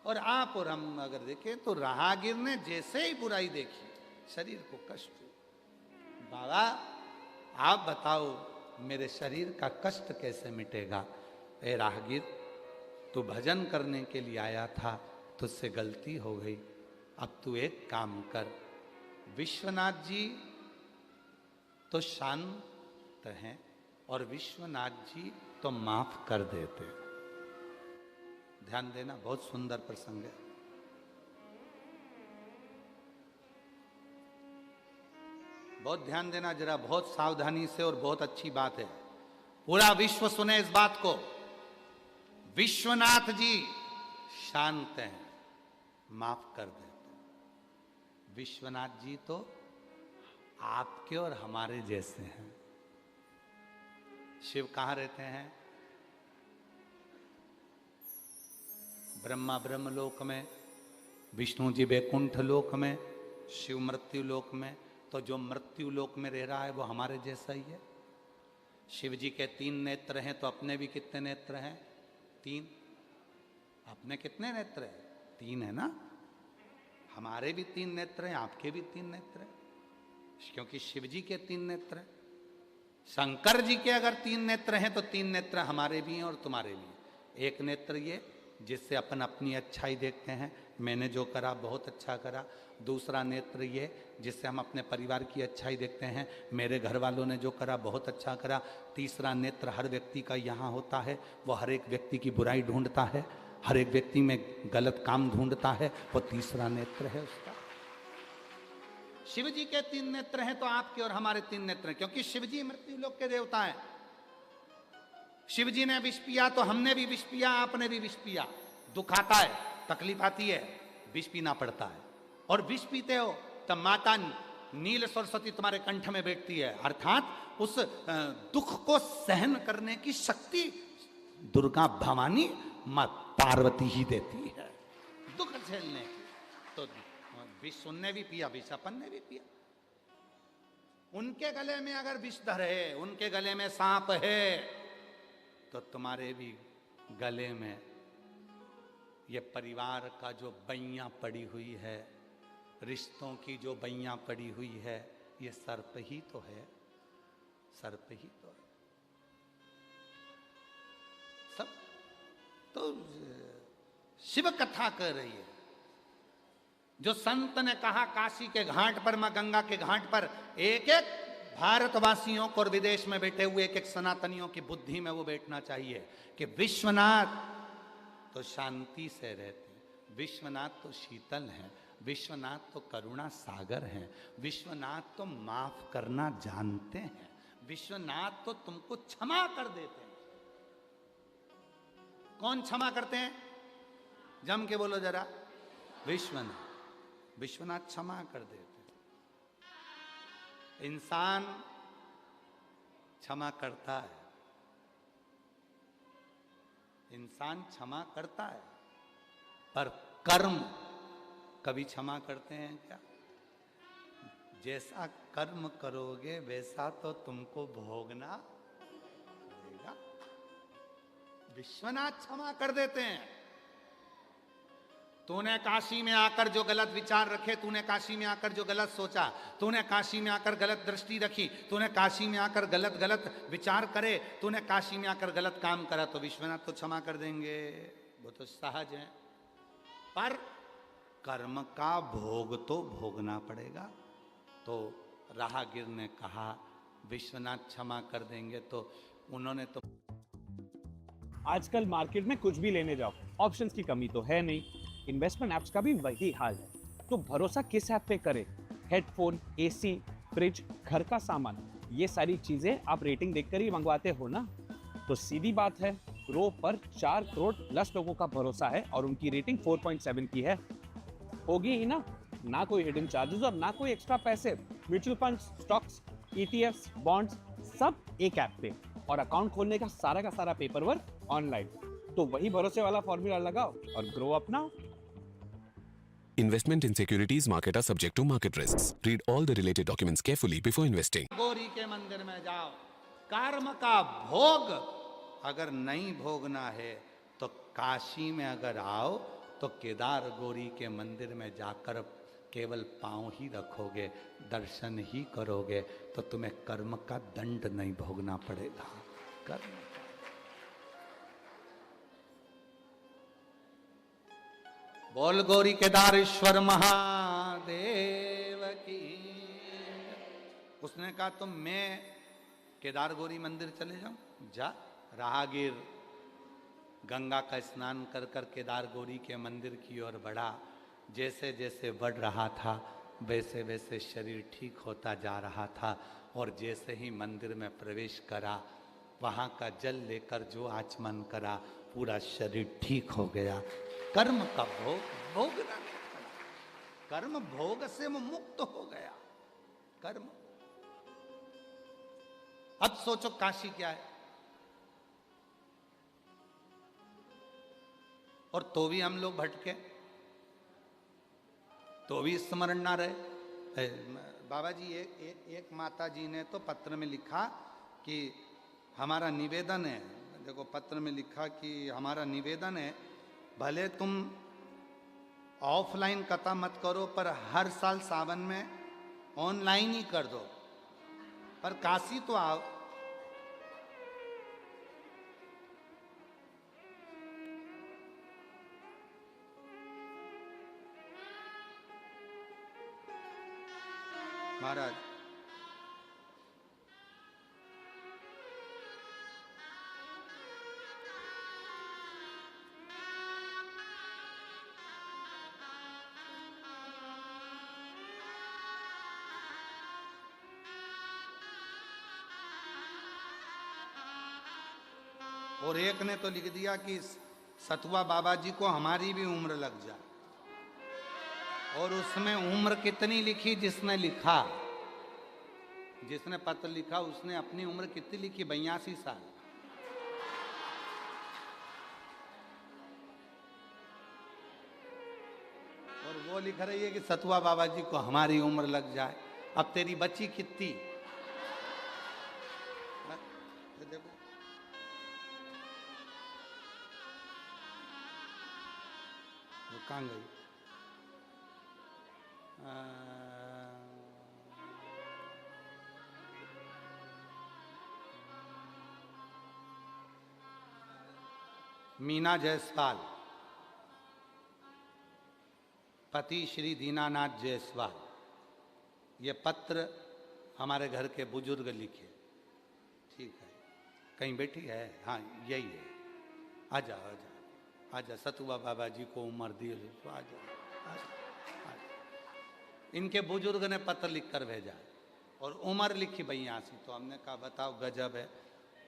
और आप और हम अगर देखें तो राहगीर ने जैसे ही बुराई देखी, शरीर को कष्ट हुआ। बाबा आप बताओ मेरे शरीर का कष्ट कैसे मिटेगा? ए राहगीर, तू भजन करने के लिए आया था, तुझसे गलती हो गई। अब तू एक काम कर, विश्वनाथ जी तो शांत हैं और विश्वनाथ जी तो माफ कर देते। ध्यान देना, बहुत सुंदर प्रसंग है। बहुत ध्यान देना जरा, बहुत सावधानी से, और बहुत अच्छी बात है। पूरा विश्व सुने इस बात को। विश्वनाथ जी शांत हैं, माफ कर देते। विश्वनाथ जी तो आपके और हमारे जैसे हैं। शिव कहाँ रहते हैं? ब्रह्मा ब्रह्मलोक में, विष्णु जी वैकुंठ लोक में, शिव मृत्यु लोक में। तो जो मृत्यु लोक में रह रहा है वो हमारे जैसा ही है। शिव जी के 3 नेत्र हैं, तो अपने भी कितने नेत्र हैं? 3। अपने कितने नेत्र हैं? 3 है ना। हमारे भी 3 नेत्र हैं, आपके भी 3 नेत्र हैं, क्योंकि शिव जी के 3 नेत्र हैं। शंकर जी के अगर 3 नेत्र हैं तो 3 नेत्र हमारे भी हैं और तुम्हारे भी हैं। एक नेत्र ये जिससे अपन अपनी अच्छाई देखते हैं, मैंने जो करा बहुत अच्छा करा। दूसरा नेत्र ये जिससे हम अपने परिवार की अच्छाई देखते हैं, मेरे घर वालों ने जो करा बहुत अच्छा करा। तीसरा नेत्र हर व्यक्ति का यहाँ होता है, वो हर एक व्यक्ति की बुराई ढूंढता है, हर एक व्यक्ति में गलत काम ढूंढता है, वो तीसरा नेत्र है उसका। शिव जी के 3 नेत्र हैं तो आपके और हमारे 3 नेत्र हैं, क्योंकि शिव जी मृत्यु लोक के देवता हैं। शिव जी ने विष पिया तो हमने भी विष पिया, आपने भी विष पिया। दुख आता है, तकलीफ आती है, विष पीना पड़ता है। और विष पीते हो तब माता नील सरस्वती तुम्हारे कंठ में बैठती है, अर्थात उस दुख को सहन करने की शक्ति दुर्गा भवानी मां पार्वती ही देती है, दुख झेलने की। तो विष उनने भी पिया, विष अपन ने भी पिया। उनके गले में अगर विषधर है, उनके गले में सांप है, तो तुम्हारे भी गले में ये परिवार का जो बैया पड़ी हुई है, रिश्तों की जो बैया पड़ी हुई है, ये सर्प ही तो है। सर्प ही तो है। सब तो शिव कथा कर रही है। जो संत ने कहा काशी के घाट पर, मां गंगा के घाट पर, एक एक भारतवासियों को और विदेश में बैठे हुए एक एक सनातनियों की बुद्धि में वो बैठना चाहिए कि विश्वनाथ तो शांति से रहते हैं, विश्वनाथ तो शीतल हैं, विश्वनाथ तो करुणा सागर हैं, विश्वनाथ तो माफ करना जानते हैं, विश्वनाथ तो तुमको क्षमा कर देते हैं। कौन क्षमा करते हैं? जम के बोलो जरा। विश्वनाथ। विश्वनाथ क्षमा कर देते हैं। इंसान क्षमा करता है, इंसान क्षमा करता है, पर कर्म कभी क्षमा करते हैं क्या? जैसा कर्म करोगे वैसा तो तुमको भोगना पड़ेगा। विश्वनाथ क्षमा कर देते हैं। तूने काशी में आकर जो गलत विचार रखे, तूने काशी में आकर जो गलत सोचा, तूने काशी में आकर गलत दृष्टि रखी, तूने काशी में आकर गलत गलत विचार करे, तूने काशी में आकर गलत काम करा, तो विश्वनाथ तो क्षमा कर देंगे, वो तो सहज है। पर कर्म का भोग तो भोगना पड़ेगा। तो राहगीर ने कहा विश्वनाथ क्षमा कर देंगे, तो उन्होंने तो आजकल मार्केट में कुछ भी लेने जाओ, ऑप्शंस की कमी तो है नहीं। इन्वेस्टमेंट ऐप्स का भी वही हाल है, तो भरोसा किस ऐप पे करें? हेडफोन, एसी, फ्रिज, घर का सामान, ये सारी चीजें आप रेटिंग देखकर ही मंगवाते हो ना? तो सीधी बात है, ग्रो पर 4 करोड़ प्लस लोगों का भरोसा है और उनकी रेटिंग 4.7 की है। होगी ही ना? ना कोई हिडन चार्जेस और ना कोई एक्स्ट्रा पैसे। Mutual funds, stocks, ETFs, bonds, सब एक ऐप पे, और अकाउंट खोलने का सारा पेपर वर्क ऑनलाइन। तो वही भरोसे वाला फॉर्मूला लगाओ और ग्रो अपनाओ। Investment in securities market are subject to market risks. Read all the related documents carefully before investing. Gauri के मंदिर में जाओ। कर्म का भोग अगर नहीं भोगना है तो काशी में अगर आओ तो केदार गौरी के मंदिर में जाकर केवल पांव ही रखोगे, दर्शन ही करोगे, तो तुम्हें कर्म का दंड नहीं भोगना पड़ेगा। कर्म बोल गौरी केदारेश्वर महादेव की। उसने कहा तुम मैं केदार गौरी मंदिर चले जाऊं? जा। राहगीर गंगा का स्नान कर कर केदार गौरी के मंदिर की ओर बढ़ा। जैसे जैसे बढ़ रहा था वैसे वैसे शरीर ठीक होता जा रहा था, और जैसे ही मंदिर में प्रवेश करा, वहाँ का जल लेकर जो आचमन करा, पूरा शरीर ठीक हो गया। कर्म का भोग भोगना नहीं पड़ा, कर्म भोग से वो मुक्त हो गया। कर्म। अब सोचो काशी क्या है, और तो भी हम लोग भटके, तो भी स्मरण ना रहे। बाबा जी एक माता जी ने तो पत्र में लिखा कि हमारा निवेदन है, देखो पत्र में लिखा कि हमारा निवेदन है, भले तुम ऑफलाइन कथा मत करो, पर हर साल सावन में ऑनलाइन ही कर दो, पर काशी तो आओ। महाराज और एक ने तो लिख दिया कि सतुआ बाबा जी को हमारी भी उम्र लग जाए, और उसमें उम्र कितनी लिखी जिसने लिखा, जिसने पत्र लिखा उसने अपनी उम्र कितनी लिखी? 82 साल। और वो लिख रही है कि सतुआ बाबा जी को हमारी उम्र लग जाए। अब तेरी बच्ची कितनी? देखो वो कहाँ गई? मीना जायसवाल, पति श्री दीनानाथ जायसवाल। ये पत्र हमारे घर के बुजुर्ग लिखे। ठीक है, कहीं बैठी है? हाँ यही है। आ जाओ आ जाओ आ जाओ, सतुआ बाबा जी को उम्र दी तो आ जाओ। इनके बुजुर्ग ने पत्र लिख कर भेजा और उम्र लिखी 82। तो हमने कहा बताओ गजब है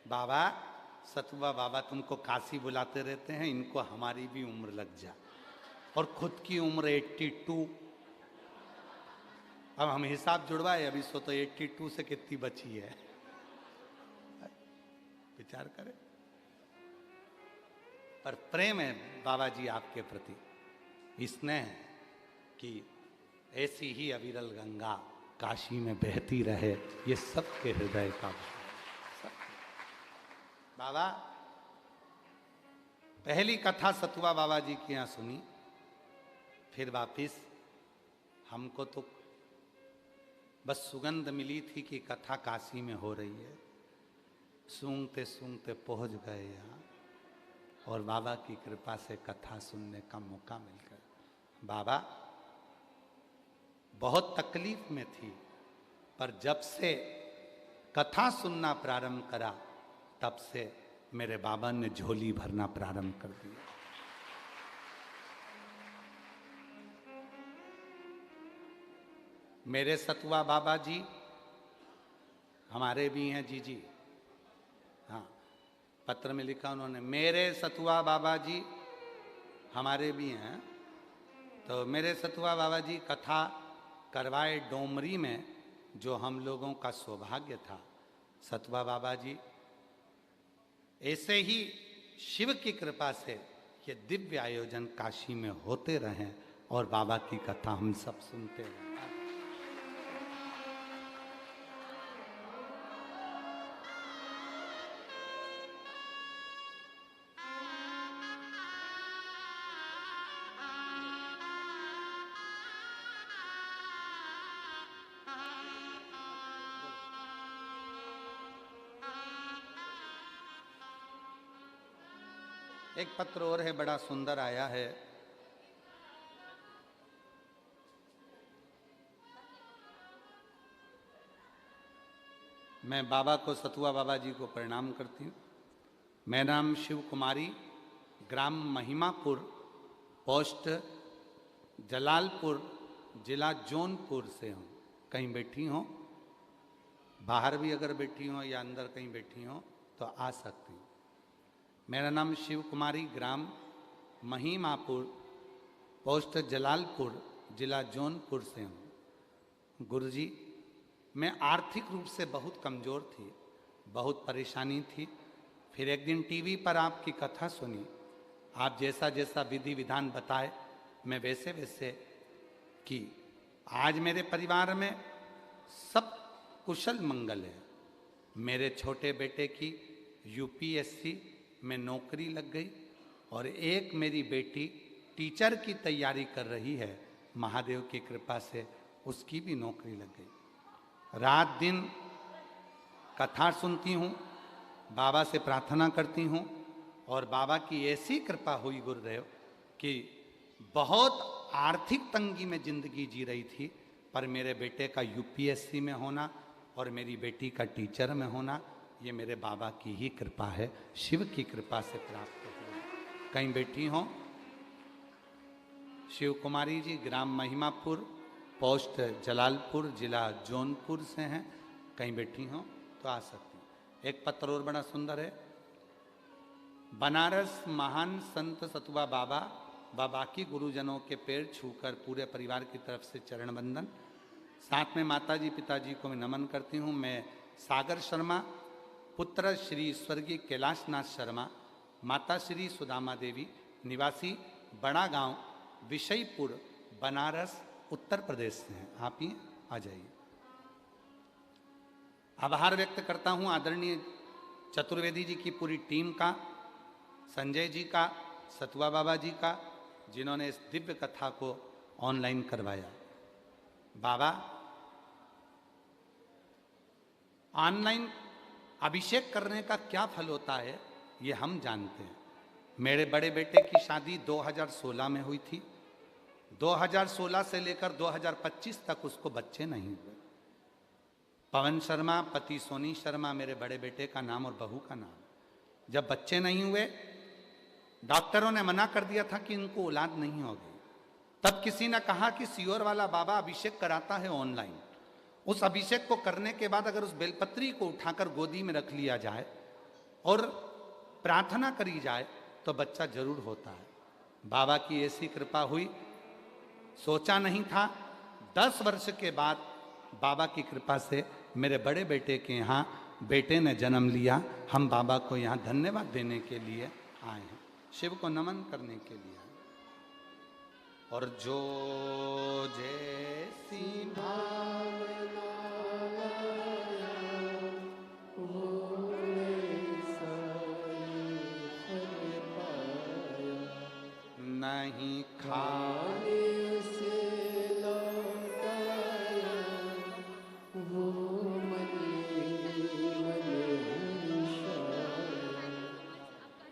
बाबा, सतुआ बाबा तुमको काशी बुलाते रहते हैं, इनको हमारी भी उम्र लग जा। और खुद की उम्र 82। अब हम हिसाब जुड़वाए, अभी सो तो 82 से कितनी बची है, विचार करें। पर प्रेम है बाबा जी आपके प्रति, स्नेह कि ऐसी ही अविरल गंगा काशी में बहती रहे, ये सबके हृदय का भाव। बाबा पहली कथा सतुआ बाबा जी की यहाँ सुनी, फिर वापिस हमको तो बस सुगंध मिली थी कि कथा काशी में हो रही है। सूंघते सूंघते पहुंच गए यहाँ और बाबा की कृपा से कथा सुनने का मौका मिल गया। बाबा बहुत तकलीफ में थी, पर जब से कथा सुनना प्रारंभ करा तब से मेरे बाबा ने झोली भरना प्रारंभ कर दिया। मेरे सतुआ बाबा जी हमारे भी हैं जी। हाँ, पत्र में लिखा उन्होंने, मेरे सतुआ बाबा जी हमारे भी हैं। तो मेरे सतुआ बाबा जी कथा करवाए डोमरी में, जो हम लोगों का सौभाग्य था। सतुआ बाबा जी ऐसे ही शिव की कृपा से ये दिव्य आयोजन काशी में होते रहें और बाबा की कथा हम सब सुनते रहें। एक पत्र और है, बड़ा सुंदर आया है। मैं बाबा को, सतुआ बाबा जी को प्रणाम करती हूँ। मेरा नाम शिव कुमारी, ग्राम महिमापुर, पोस्ट जलालपुर, जिला जौनपुर से हूँ। कहीं बैठी हो, बाहर भी अगर बैठी हो या अंदर कहीं बैठी हो तो आ सकती हूँ। मेरा नाम शिव कुमारी, ग्राम महिमापुर, पोस्ट जलालपुर, जिला जौनपुर से हूँ। गुरुजी, मैं आर्थिक रूप से बहुत कमज़ोर थी, बहुत परेशानी थी। फिर एक दिन टीवी पर आपकी कथा सुनी, आप जैसा जैसा विधि विधान बताए मैं वैसे वैसे की। आज मेरे परिवार में सब कुशल मंगल है। मेरे छोटे बेटे की यूपीएससी में नौकरी लग गई और एक मेरी बेटी टीचर की तैयारी कर रही है। महादेव की कृपा से उसकी भी नौकरी लग गई। रात दिन कथा सुनती हूँ, बाबा से प्रार्थना करती हूँ और बाबा की ऐसी कृपा हुई गुरुदेव कि बहुत आर्थिक तंगी में ज़िंदगी जी रही थी, पर मेरे बेटे का यूपीएससी में होना और मेरी बेटी का टीचर में होना, ये मेरे बाबा की ही कृपा है, शिव की कृपा से प्राप्त हुई। कहीं बैठी हो, शिव कुमारी जी, ग्राम महिमापुर, पोस्ट जलालपुर, जिला जौनपुर से हैं। कहीं बैठी हो तो आ सकती हैं। एक पत्र और बड़ा सुंदर है। बनारस महान संत सतुआ बाबा व बाकी गुरुजनों के पैर छूकर पूरे परिवार की तरफ से चरण वंदन। साथ में माताजी पिताजी को मैं नमन करती हूँ। मैं सागर शर्मा, पुत्र श्री स्वर्गीय कैलाशनाथ शर्मा, माता श्री सुदामा देवी, निवासी बड़ा गांव, विषयपुर, बनारस, उत्तर प्रदेश से हैं। आप ही आ जाइए। आभार व्यक्त करता हूँ आदरणीय चतुर्वेदी जी की पूरी टीम का, संजय जी का, सतुआ बाबा जी का, जिन्होंने इस दिव्य कथा को ऑनलाइन करवाया। बाबा, ऑनलाइन अभिषेक करने का क्या फल होता है ये हम जानते हैं, मेरे बड़े बेटे की शादी 2016 में हुई थी। 2016 से लेकर 2025 तक उसको बच्चे नहीं हुए। पवन शर्मा पति सोनी शर्मा मेरे बड़े बेटे का नाम और बहू का नाम। जब बच्चे नहीं हुए, डॉक्टरों ने मना कर दिया था कि इनको औलाद नहीं होगी। तब किसी ने कहा कि सियोर वाला बाबा अभिषेक कराता है ऑनलाइन, उस अभिषेक को करने के बाद अगर उस बेलपत्री को उठाकर गोदी में रख लिया जाए और प्रार्थना करी जाए तो बच्चा जरूर होता है। बाबा की ऐसी कृपा हुई, सोचा नहीं था। 10 वर्ष के बाद बाबा की कृपा से मेरे बड़े बेटे के यहाँ बेटे ने जन्म लिया। हम बाबा को यहाँ धन्यवाद देने के लिए आए हैं, शिव को नमन करने के लिए। और जो जैसी भावना नहीं खाने से लौटाया वो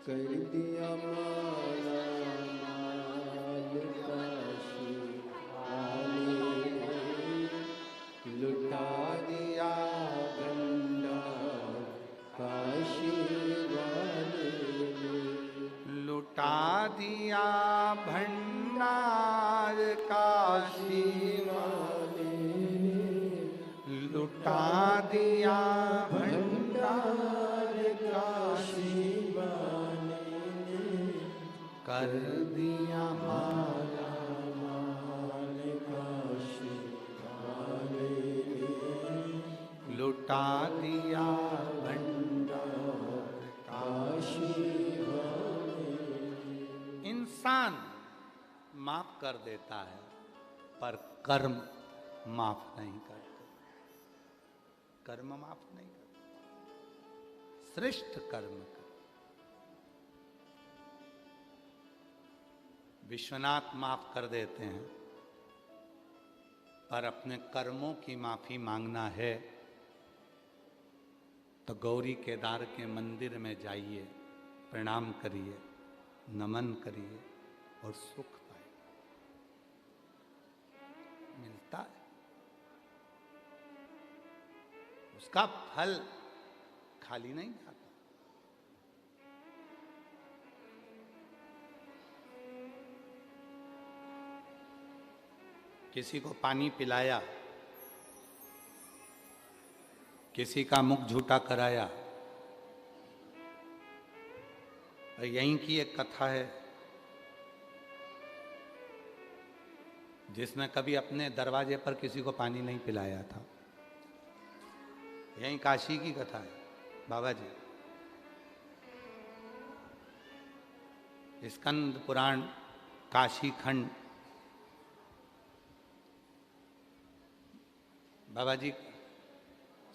कर दिया माला माल काशी वाले, लुटा दिया भंडार काशी वाले, लुटा दिया भंडार काशी वाले, लुटा दिया भंडार काशी कर दिया माला माल काशी वाले, लुटा दिया भंडार काशी वाले। इंसान माफ कर देता है पर कर्म माफ नहीं करते। कर्म माफ नहीं करते, श्रेष्ठ कर्म कर। विश्वनाथ माफ कर देते हैं, पर अपने कर्मों की माफी मांगना है तो गौरी केदार के मंदिर में जाइए, प्रणाम करिए, नमन करिए और सुख पाइए, मिलता है। उसका फल खाली नहीं जाता। किसी को पानी पिलाया, किसी का मुख झूठा कराया। यहीं की एक कथा है जिसने कभी अपने दरवाजे पर किसी को पानी नहीं पिलाया था। यहीं काशी की कथा है बाबा जी। स्कंद पुराण काशी खंड, बाबा जी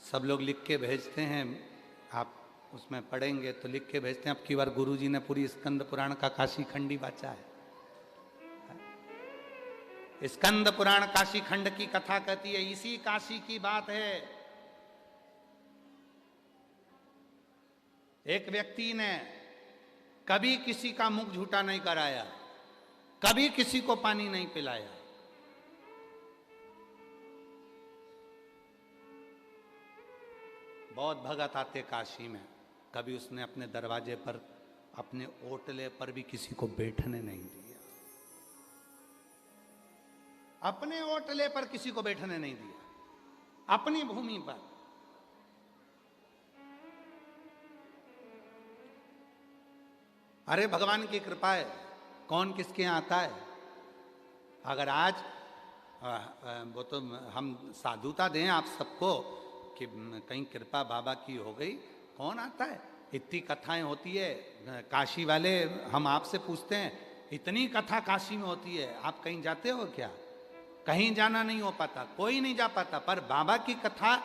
सब लोग लिख के भेजते हैं, आप उसमें पढ़ेंगे तो लिख के भेजते हैं। अब की बार गुरुजी ने पूरी स्कंद पुराण का काशी खंड ही बाचा है। स्कंद पुराण काशी खंड की कथा कहती है, इसी काशी की बात है। एक व्यक्ति ने कभी किसी का मुख झूठा नहीं कराया, कभी किसी को पानी नहीं पिलाया। बहुत भगत आते काशी में, कभी उसने अपने दरवाजे पर, अपने ओटले पर भी किसी को बैठने नहीं दिया। अपने ओटले पर किसी को बैठने नहीं दिया, अपनी भूमि पर। अरे भगवान की कृपा है, कौन किसके यहाँ आता है। अगर आज वो तो हम साधुता दें आप सबको कि कहीं कृपा बाबा की हो गई, कौन आता है। इतनी कथाएं होती है काशी वाले, हम आपसे पूछते हैं इतनी कथा काशी में होती है, आप कहीं जाते हो क्या। कहीं जाना नहीं हो पाता, कोई नहीं जा पाता। पर बाबा की कथा,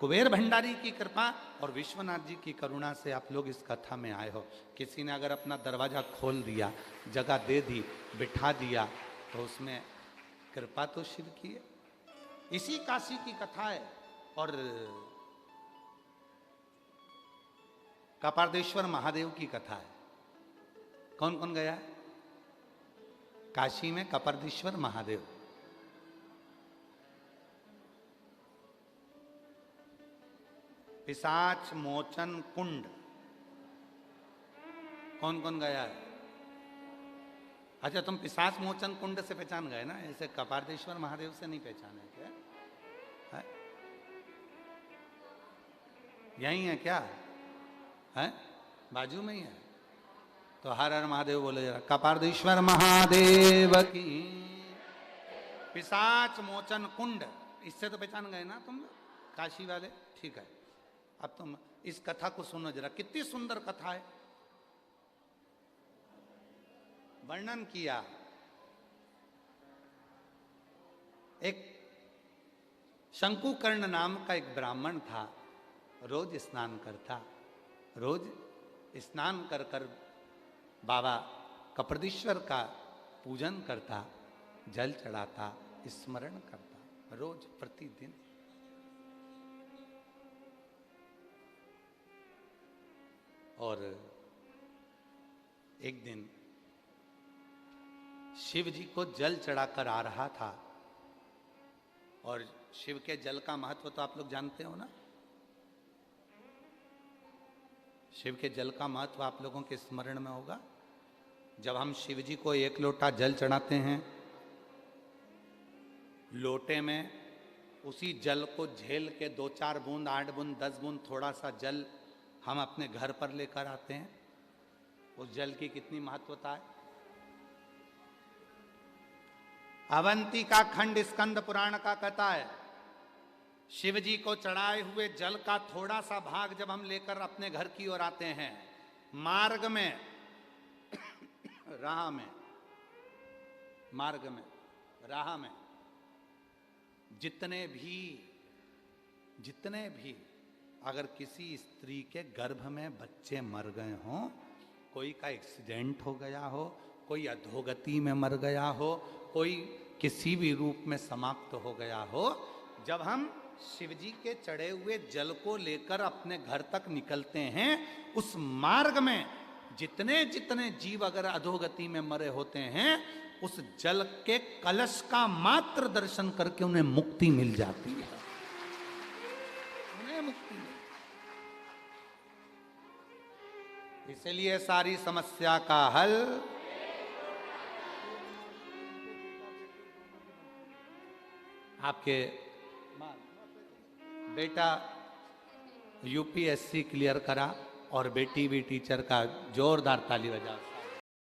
कुबेर भंडारी की कृपा और विश्वनाथ जी की करुणा से आप लोग इस कथा में आए हो। किसी ने अगर अपना दरवाजा खोल दिया, जगह दे दी, बिठा दिया, तो उसमें कृपा तो शिव की है। इसी काशी की कथा है। और कपारदेश्वर महादेव की कथा है। कौन कौन गया है? काशी में कपर्दीश्वर महादेव, पिशाच मोचन कुंड, कौन कौन गया है? अच्छा, तुम पिशाच मोचन कुंड से पहचान गए ना, ऐसे कपारदेश्वर महादेव से नहीं पहचाने क्या? है? यही है क्या? है? बाजू में ही है। तो हर हर महादेव बोले जरा, कपारदेश्वर महादेव की। पिशाच मोचन कुंड, इससे तो पहचान गए ना तुम काशी वाले? ठीक है, अब तुम इस कथा को सुनो जरा, कितनी सुंदर कथा है। वर्णन किया, एक शंकुकर्ण नाम का एक ब्राह्मण था, रोज स्नान करता, रोज स्नान कर कर बाबा कपर्दीश्वर का पूजन करता, जल चढ़ाता, स्मरण करता, रोज प्रतिदिन। और एक दिन शिव जी को जल चढ़ाकर आ रहा था, और शिव के जल का महत्व तो आप लोग जानते हो ना। शिव के जल का महत्व आप लोगों के स्मरण में होगा। जब हम शिव जी को एक लोटा जल चढ़ाते हैं, लोटे में उसी जल को झेल के 2-4 बूंद, 8 बूंद, 10 बूंद थोड़ा सा जल हम अपने घर पर लेकर आते हैं। उस जल की कितनी महत्वता है। अवंतिका खंड स्कंद पुराण का कहता है, शिव जी को चढ़ाए हुए जल का थोड़ा सा भाग जब हम लेकर अपने घर की ओर आते हैं, मार्ग में राह में, मार्ग में, राह में जितने भी अगर किसी स्त्री के गर्भ में बच्चे मर गए हों, कोई का एक्सीडेंट हो गया हो, कोई अधोगति में मर गया हो, कोई किसी भी रूप में समाप्त हो गया हो, जब हम शिव जी के चढ़े हुए जल को लेकर अपने घर तक निकलते हैं, उस मार्ग में जितने जितने जीव अगर अधोगति में मरे होते हैं, उस जल के कलश का मात्र दर्शन करके उन्हें मुक्ति मिल जाती है। उन्हें मुक्ति मिल, इसलिए सारी समस्या का हल आपके बेटा यूपीएससी क्लियर करा और बेटी भी टीचर का जोरदार ताली बजा।